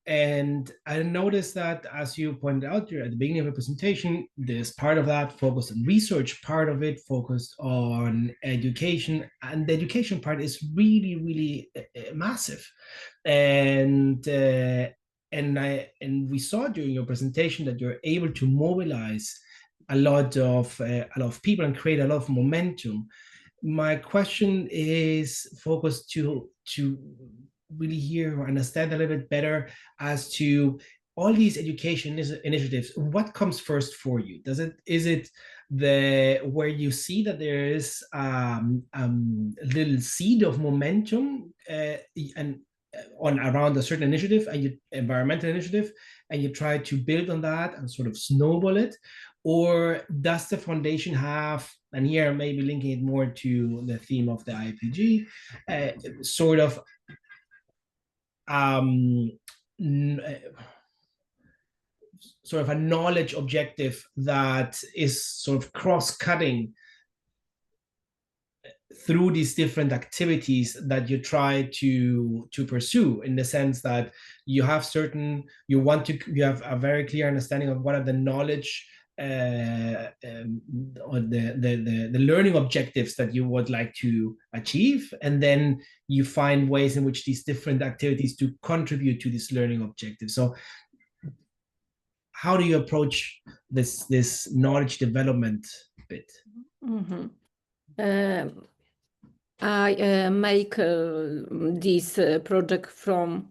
And I noticed that, as you pointed out at the beginning of the presentation, there's part of that focused on research, part of it focused on education, and the education part is really, really massive. And we saw during your presentation that you're able to mobilize a lot of people and create a lot of momentum. My question is focused to really hear or understand a little bit better as to all these education initiatives. What comes first for you? Is it where you see that there is a little seed of momentum and around a certain initiative, and environmental initiative, and you try to build on that and sort of snowball it? Or does the foundation have, and here maybe linking it more to the theme of the IPG, sort of a knowledge objective that is sort of cross-cutting through these different activities that you try to pursue, in the sense that you have you have a very clear understanding of what are the knowledge or the learning objectives that you would like to achieve, and then you find ways in which these different activities to contribute to this learning objective. So how do you approach this knowledge development bit? Mm-hmm. I make this project from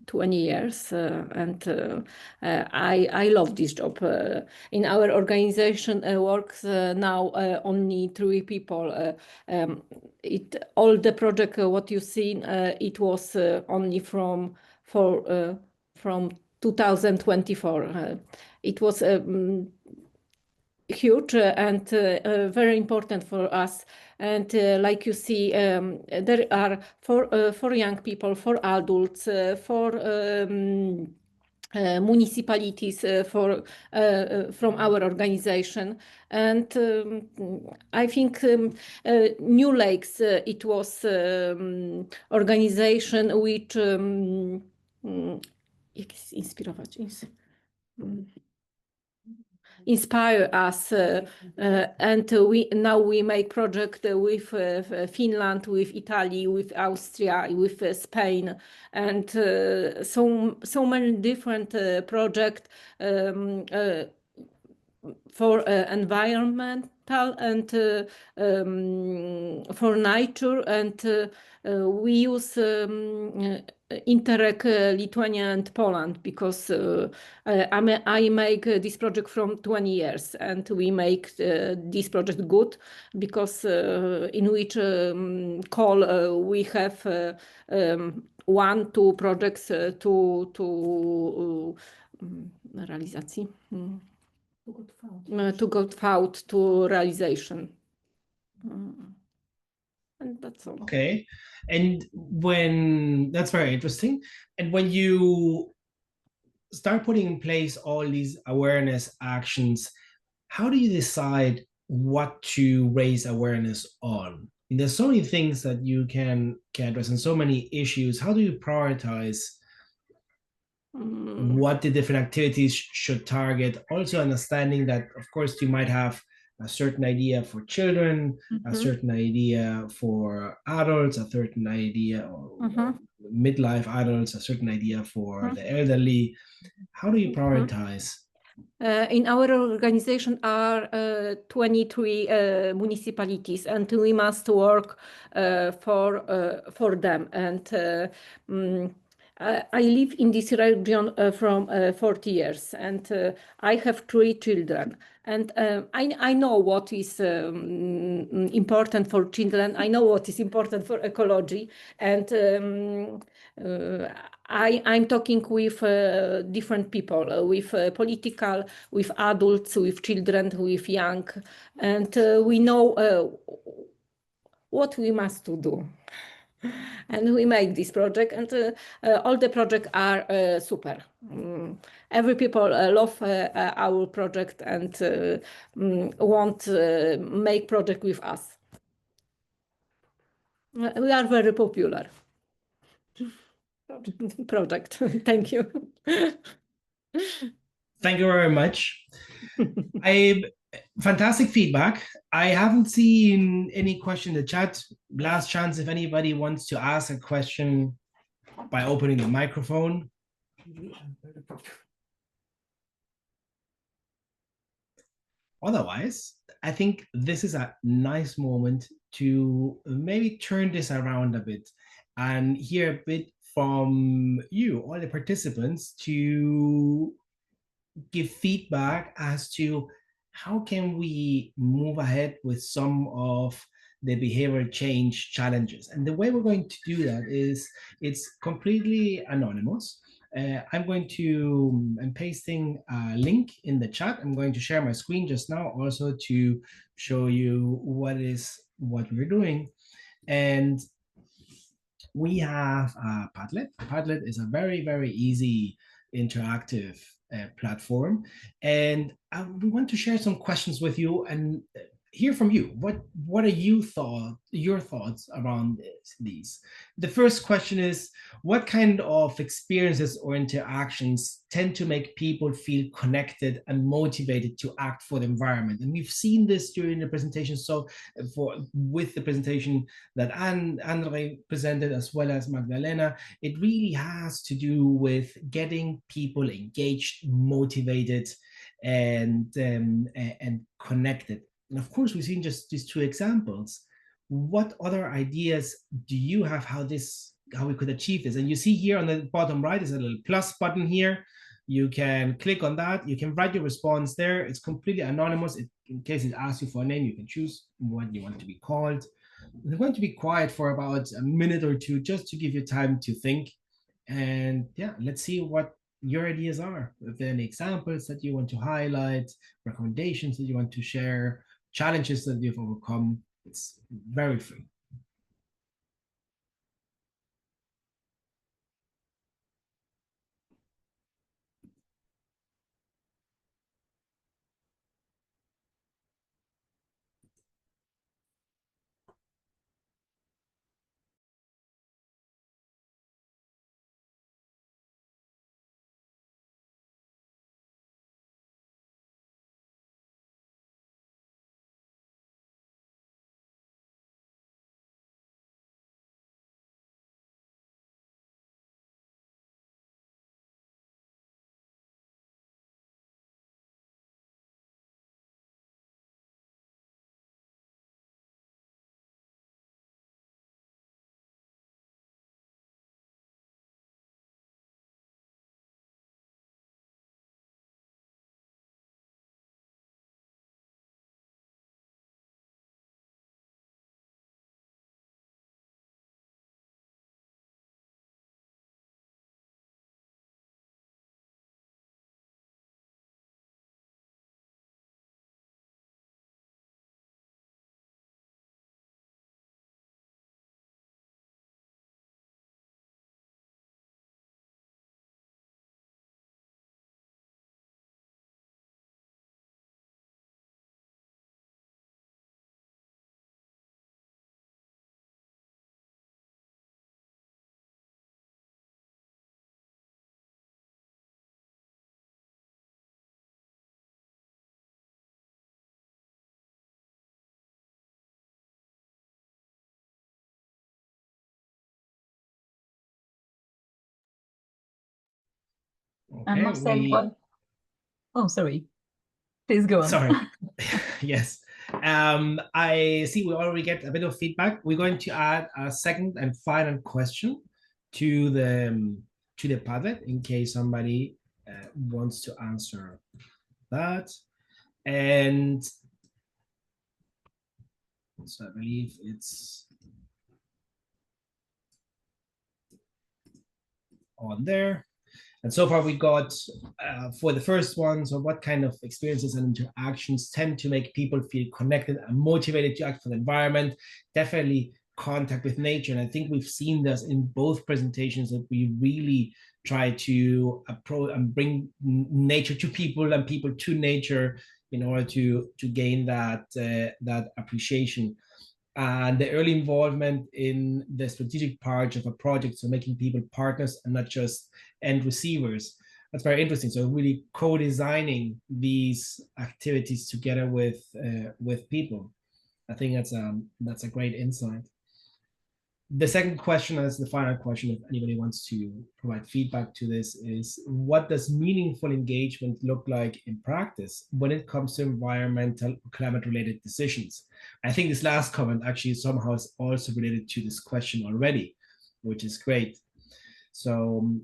20 years and I love this job. In our organization works now only 3 people. All the project what you see it was only from 2024. It was huge and very important for us. And like you see, there are for young people, for adults, for municipalities from our organization. And I think New Lakes, it was organization which inspire us, and we make project with Finland, with Italy, with Austria, with Spain, and so many different projects for environmental and for nature, and we use Interreg Lithuania and Poland, because I make this project from 20 years, and we make this project good, because in which call we have 1-2 projects to realizacji. To go out to realization. And that's all. Okay. And that's very interesting. And when you start putting in place all these awareness actions, how do you decide what to raise awareness on? And there's so many things that you can address and so many issues. How do you prioritize what the different activities should target? Also understanding that, of course, you might have a certain idea for children, a certain idea for adults, a certain idea or midlife adults, a certain idea for the elderly. How do you prioritize? In our organization are 23 municipalities, and we must work for them. And I live in this region from 40 years, and I have 3 children. And I know what is important for children. I know what is important for ecology. And I'm talking with different people, with political, with adults, with children, with young. And we know what we must do. And we make this project, and all the projects are super. Every people love our project and want to make project with us. We are very popular project. Thank you. Thank you very much. Fantastic feedback. I haven't seen any question in the chat. Last chance if anybody wants to ask a question by opening the microphone. Otherwise, I think this is a nice moment to maybe turn this around a bit and hear a bit from you, all the participants, to give feedback as to how can we move ahead with some of the behavioral change challenges. And the way we're going to do that is it's completely anonymous. I'm pasting a link in the chat. I'm going to share my screen just now also to show you what we're doing. And we have Padlet. Padlet is a very, very easy interactive platform, and we want to share some questions with you. And hear from you. What are your thoughts around these? The first question is, what kind of experiences or interactions tend to make people feel connected and motivated to act for the environment? And we've seen this during the presentation. So with the presentation that Andre presented, as well as Magdalena, it really has to do with getting people engaged, motivated, and connected. And of course, we've seen just these two examples. What other ideas do you have how we could achieve this? And you see here on the bottom right is a little plus button here. You can click on that. You can write your response there. It's completely anonymous. In case it asks you for a name, you can choose what you want to be called. We're going to be quiet for about a minute or two just to give you time to think. And yeah, let's see what your ideas are. If there are any examples that you want to highlight, recommendations that you want to share, challenges that you've overcome, it's very free. And Okay, must have one. Oh, sorry. Please go on. Sorry. Yes. I see we already get a bit of feedback. We're going to add a second and final question to the Padlet in case somebody wants to answer that. And so I believe it's on there. And so far we got, for the first one, so what kind of experiences and interactions tend to make people feel connected and motivated to act for the environment? Definitely contact with nature. And I think we've seen this in both presentations, that we really try to approach and bring nature to people and people to nature in order to gain that appreciation. And the early involvement in the strategic part of a project, so making people partners and not just end receivers. That's very interesting. So really co-designing these activities together with people. I think that's a great insight. The second question, as the final question, if anybody wants to provide feedback to this, is what does meaningful engagement look like in practice when it comes to environmental or climate-related decisions? I think this last comment actually somehow is also related to this question already, which is great. So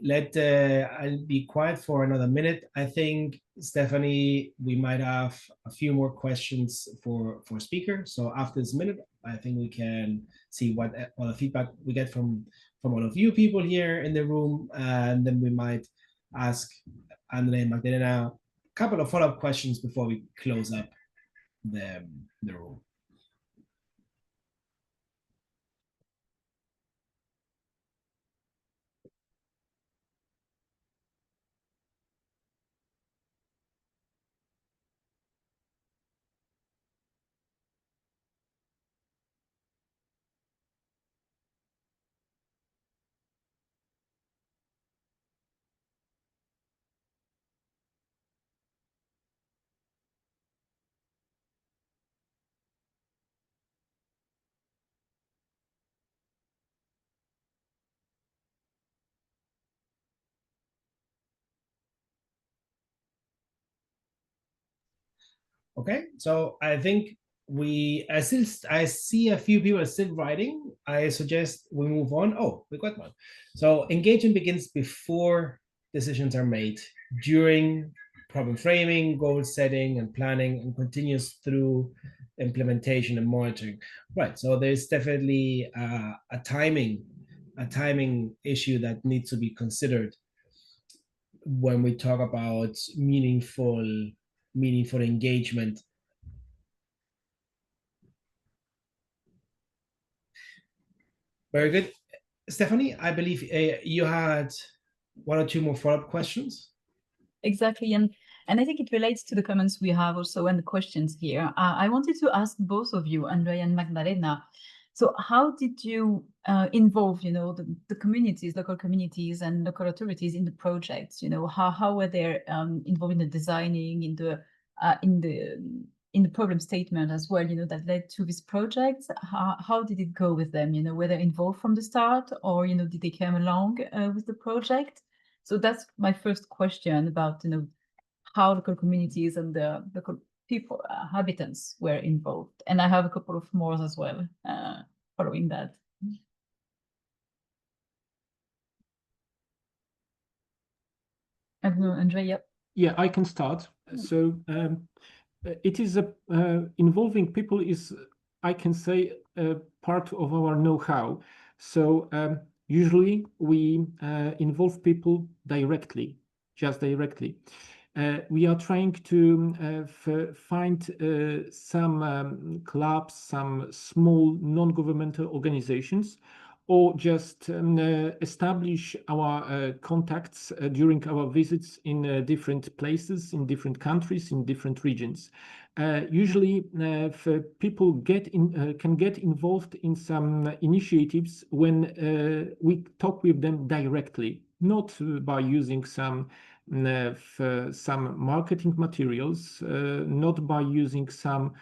I'll be quiet for another minute. I think, Stephanie, we might have a few more questions for speaker. So after this minute, I think we can see what the feedback we get from all of you people here in the room, and then we might ask Andre and Magdalena a couple of follow-up questions before we close up the room. Okay, so I think I see a few people are still writing. I suggest we move on. Oh, we got one. So engagement begins before decisions are made, during problem framing, goal setting, and planning, and continues through implementation and monitoring. Right. So there's definitely a timing issue that needs to be considered when we talk about meaningful engagement. Very good. Stephanie, I believe you had one or two more follow-up questions. Exactly, and I think it relates to the comments we have also and the questions here. I wanted to ask both of you, Andrea and Magdalena. So how did you involve, the communities, local communities and local authorities in the projects? How were they involved in the designing, in the problem statement as well, that led to this project? How did it go with them? Were they involved from the start, or, did they come along with the project? So that's my first question about, how local communities and the local people, habitants were involved. And I have a couple of more as well, following that. I don't know, Andrea. Yeah, I can start. So it is involving people is, I can say, part of our know-how. So usually we involve people directly, just directly. We are trying to find some clubs, some small non-governmental organizations, or just establish our contacts during our visits in different places, in different countries, in different regions. Usually, people can get involved in some initiatives when we talk with them directly, not by using some marketing materials, not by using some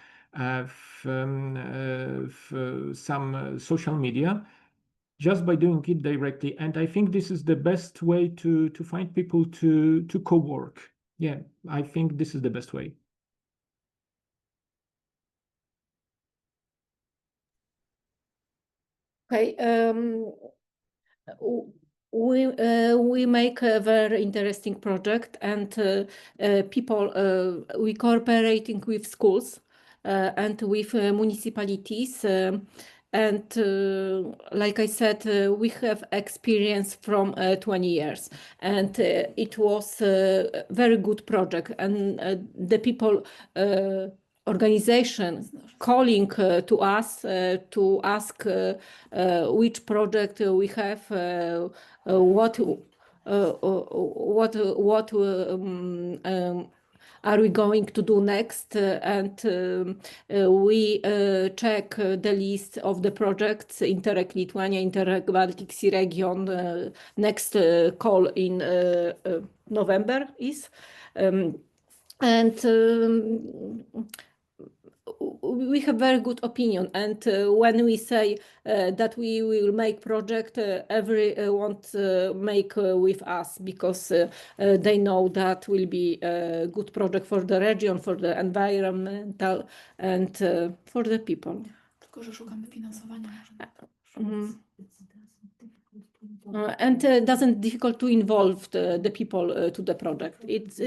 social media, just by doing it directly. And I think this is the best way to find people to co-work. Yeah, I think this is the best way. Okay. We make a very interesting project, and people we cooperating with schools and with municipalities. And like I said, we have experience from 20 years, and it was a very good project. And the people, organization calling to us to ask which project we have, what are we going to do next, and we check the list of the projects Interreg Lithuania, Interreg Baltic Sea region. Next call in November is, and we have very good opinion, and when we say that we will make project, everyone make with us, because they know that will be a good project for the region, for the environmental, and for the people. Tylko że szukamy finansowania. And doesn't difficult to involve the people to the project. It's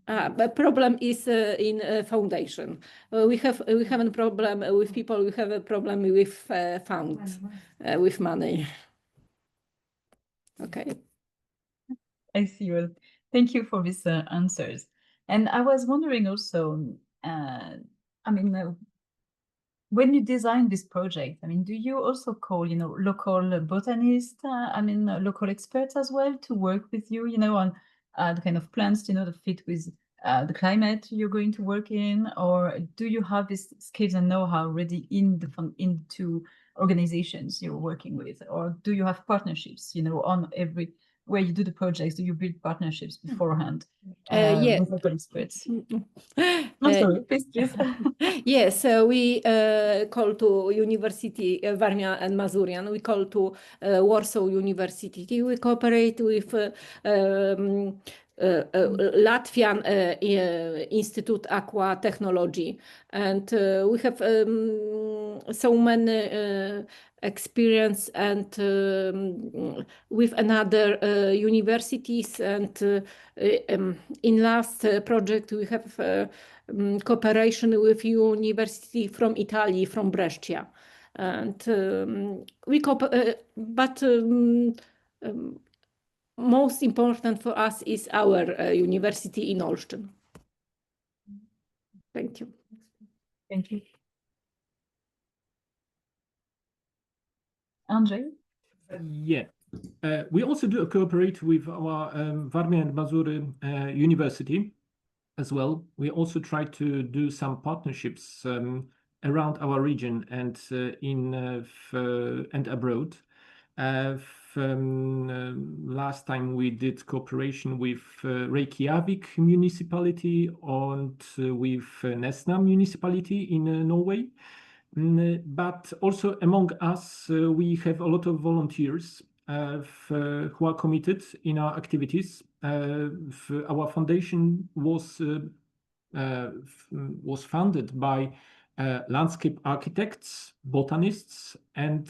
the problem is in foundation. We have a problem with people. We have a problem with funds, with money. Okay. I see. Well, thank you for these answers. And I was wondering also, when you design this project, do you also call, local botanists, local experts as well to work with you, on the kind of plants, that fit with the climate you're going to work in? Or do you have these skills and know-how already into organizations you're working with? Or do you have partnerships, on every where you do the projects? Do you build partnerships beforehand? Yes. With local experts? I'm sorry, please. Yes, we call to University Warmia and Mazurian. We call to Warsaw University. We cooperate with Latvian Institute Aqua Technology, and we have so many experience and with another universities, and in last project we have cooperation with university from Italy, from Brescia, and we but most important for us is our university in Olsztyn. Thank you. Thank you. Andrzej? Yeah. We also do cooperate with our Warmia and Mazury University as well. We also try to do some partnerships around our region and and abroad. Last time we did cooperation with Reykjavik municipality and with Nesna municipality in Norway. But also among us, we have a lot of volunteers who are committed in our activities. Our foundation was founded by landscape architects, botanists, and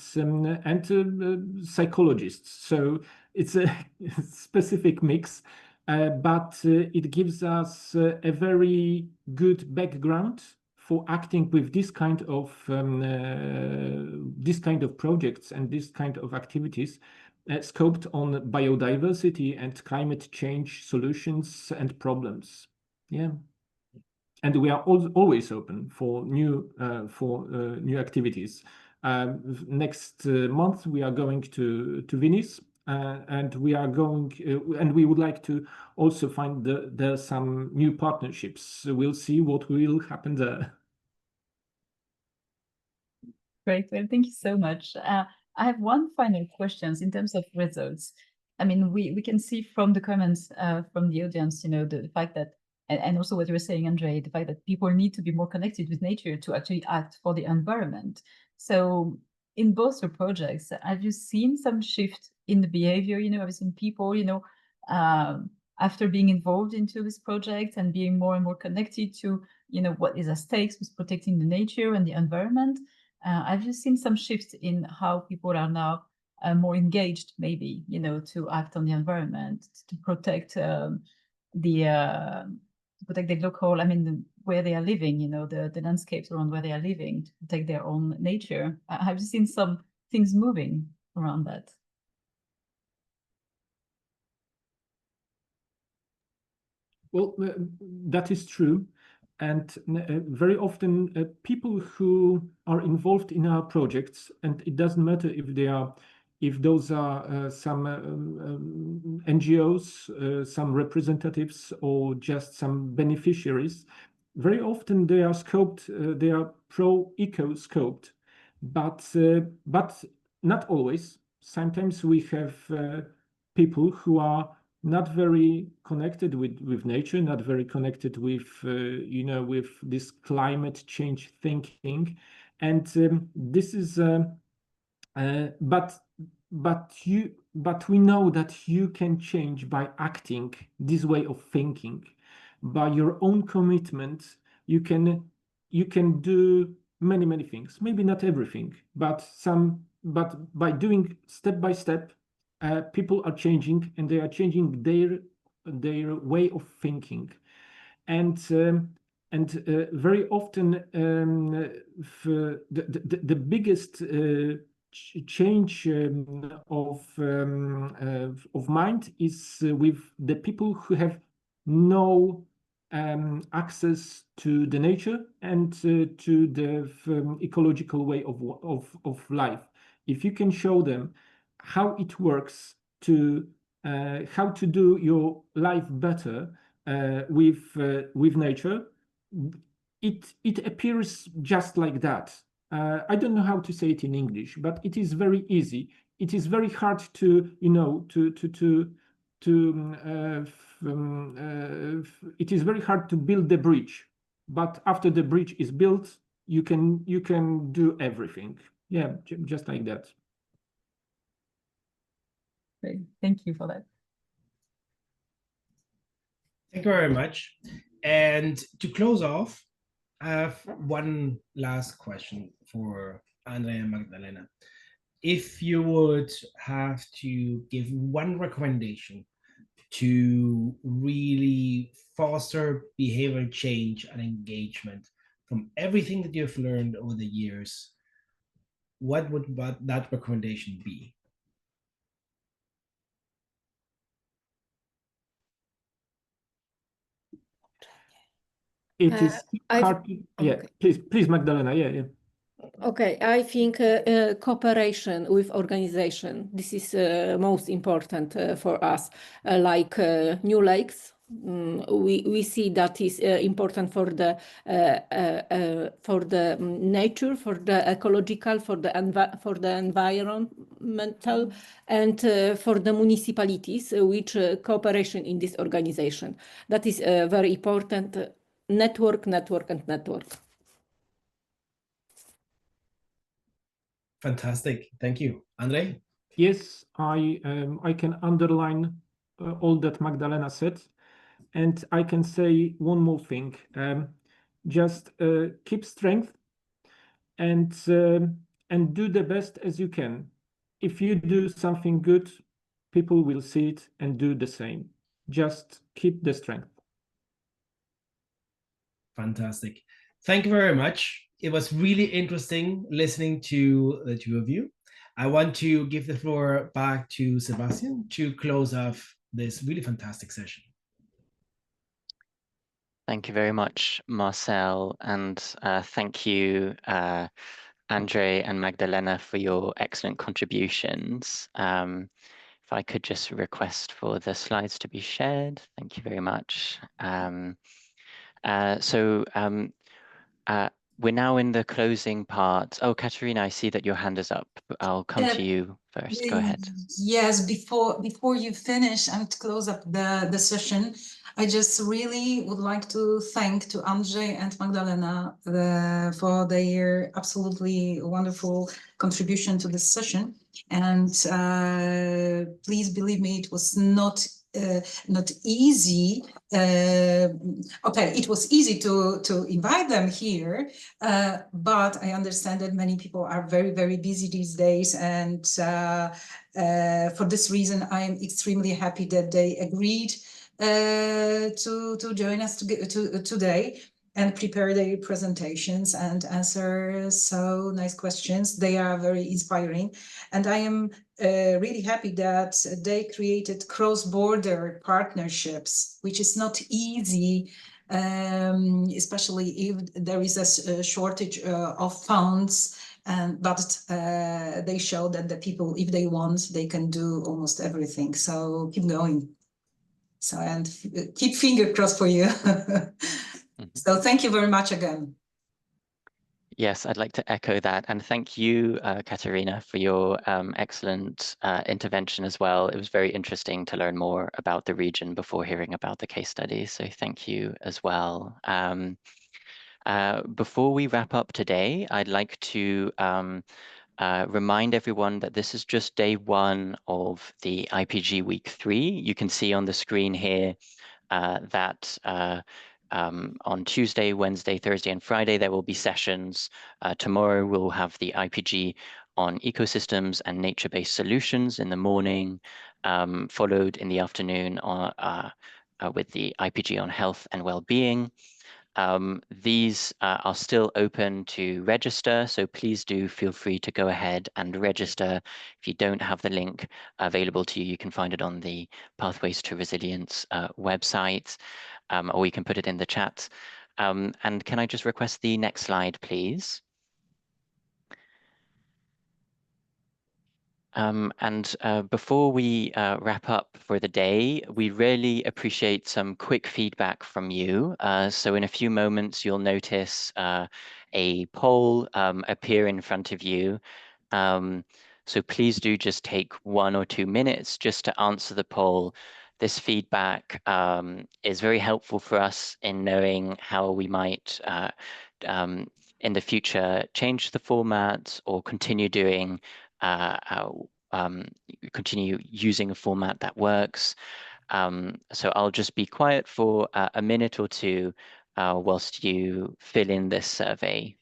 psychologists. So it's a specific mix, but it gives us a very good background for acting with this kind of projects and this kind of activities scoped on biodiversity and climate change solutions and problems. Yeah. And we are always open for new activities. Next month we are going to Venice, and we are going, and we would like to also find there some new partnerships. We'll see what will happen there. Great. Well, thank you so much. I have one final question in terms of results. I mean, we can see from the comments from the audience, you know, the fact that, and also what you were saying, Andrzej, the fact that people need to be more connected with nature to actually act for the environment. So in both your projects, have you seen some shift in the behavior? You know, have you seen people, you know, after being involved into this project and being more and more connected to, you know, what is at stake with protecting the nature and the environment? Have you seen some shifts in how people are now more engaged, maybe, you know, to act on the environment, to protect the local, I mean, where they are living, you know, the landscapes around where they are living, to protect their own nature? Have you seen some things moving around that? Well, that is true. And very often people who are involved in our projects, and it doesn't matter if those are some NGOs, some representatives, or just some beneficiaries, very often they are scoped, they are pro-eco scoped, but not always. Sometimes we have people who are not very connected with nature, not very connected with you know, with this climate change thinking, and this is but we know that you can change by acting this way of thinking. By your own commitment, you can do many things. Maybe not everything, but by doing step by step, people are changing, and they are changing their way of thinking, and very often the biggest change of mind is with the people who have no access to the nature and to the ecological way of life. If you can show them how it works, to how to do your life better with nature, it appears just like that. I don't know how to say it in English, but it is very easy. It is very hard to, you know, it is very hard to build the bridge, but after the bridge is built, you can do everything. Yeah, just like that. Great, thank you for that. Thank you very much. And to close off, I have one last question for Andrea and Magdalena. If you would have to give one recommendation to really foster behavioral change and engagement from everything that you've learned over the years, what would that recommendation be? It is hard. Yeah, please, Magdalena. Yeah. Okay, I think cooperation with organization. This is most important for us. Like New Lakes, we see that is important for the nature, for the ecological, for the environmental, and for the municipalities, which cooperation in this organization. That is very important. Network, and network. Fantastic. Thank you. Andre? Yes, I can underline all that Magdalena said, and I can say one more thing. Just keep strength and do the best as you can. If you do something good, people will see it and do the same. Just keep the strength. Fantastic. Thank you very much. It was really interesting listening to the two of you. I want to give the floor back to Sebastian to close off this really fantastic session. Thank you very much, Marcel, and thank you, Andre and Magdalena, for your excellent contributions. If I could just request for the slides to be shared. Thank you very much. We're now in the closing part. Oh, Katerina, I see that your hand is up. I'll come to you first. Go ahead. Yes, before you finish and close up the session, I just really would like to thank to Andrzej and Magdalena for their absolutely wonderful contribution to this session. And please believe me, it was not easy. Okay, it was easy to invite them here, but I understand that many people are very, very busy these days, and for this reason, I am extremely happy that they agreed to join us today and prepare their presentations and answer so nice questions. They are very inspiring, and I am really happy that they created cross-border partnerships, which is not easy, especially if there is a shortage of funds. But they show that the people, if they want, they can do almost everything. So keep going. So, and keep finger crossed for you. So thank you very much again. Yes, I'd like to echo that. And thank you, Katerina, for your excellent intervention as well. It was very interesting to learn more about the region before hearing about the case study. So thank you as well. Before we wrap up today, I'd like to remind everyone that this is just day one of the IPG week 3. You can see on the screen here that on Tuesday, Wednesday, Thursday, and Friday, there will be sessions. Tomorrow, we'll have the IPG on ecosystems and nature-based solutions in the morning, followed in the afternoon with the IPG on health and well-being. These are still open to register, so please do feel free to go ahead and register. If you don't have the link available to you, you can find it on the Pathways to Resilience website, or you can put it in the chat. And can I just request the next slide, please? Before we wrap up for the day, we really appreciate some quick feedback from you. So in a few moments, you'll notice a poll appear in front of you. So please do just take 1 or 2 minutes just to answer the poll. This feedback is very helpful for us in knowing how we might in the future change the format or continue doing continue using a format that works. So I'll just be quiet for a minute or two whilst you fill in this survey.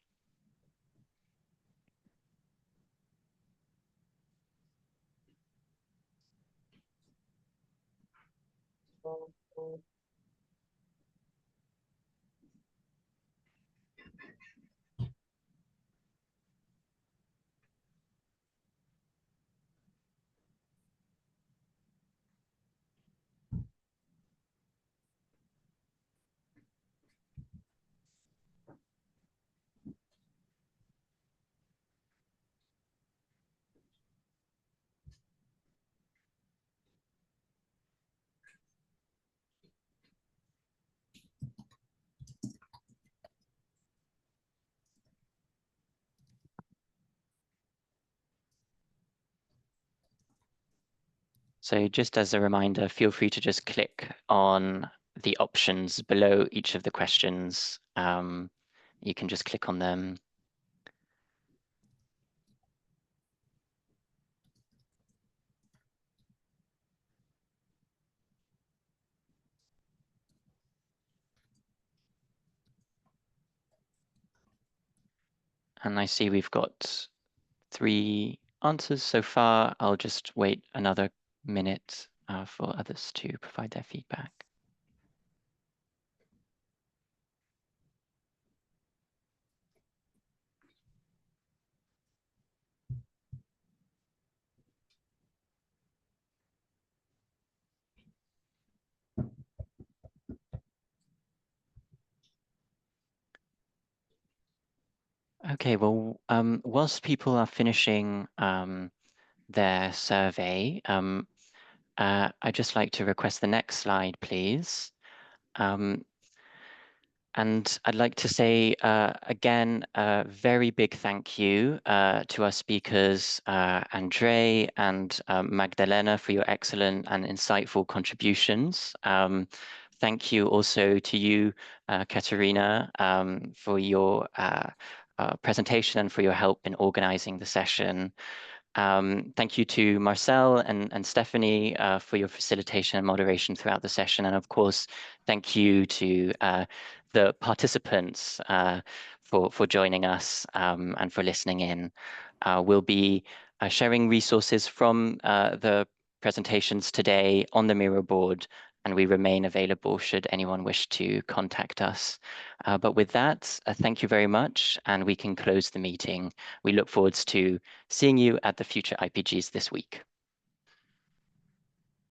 So just as a reminder, feel free to just click on the options below each of the questions. You can just click on them. And I see we've got 3 answers so far. I'll just wait another minute for others to provide their feedback. Okay, well, whilst people are finishing their survey, I'd just like to request the next slide, please. And I'd like to say, again, a very big thank you to our speakers, Andre and Magdalena, for your excellent and insightful contributions. Thank you also to you, Katerina, for your presentation and for your help in organizing the session. Thank you to Marcel and Stephanie for your facilitation and moderation throughout the session. And of course, thank you to the participants for joining us and for listening in. We'll be sharing resources from the presentations today on the Miro board, and we remain available should anyone wish to contact us. But with that, thank you very much, and we can close the meeting. We look forward to seeing you at the future IPGs this week.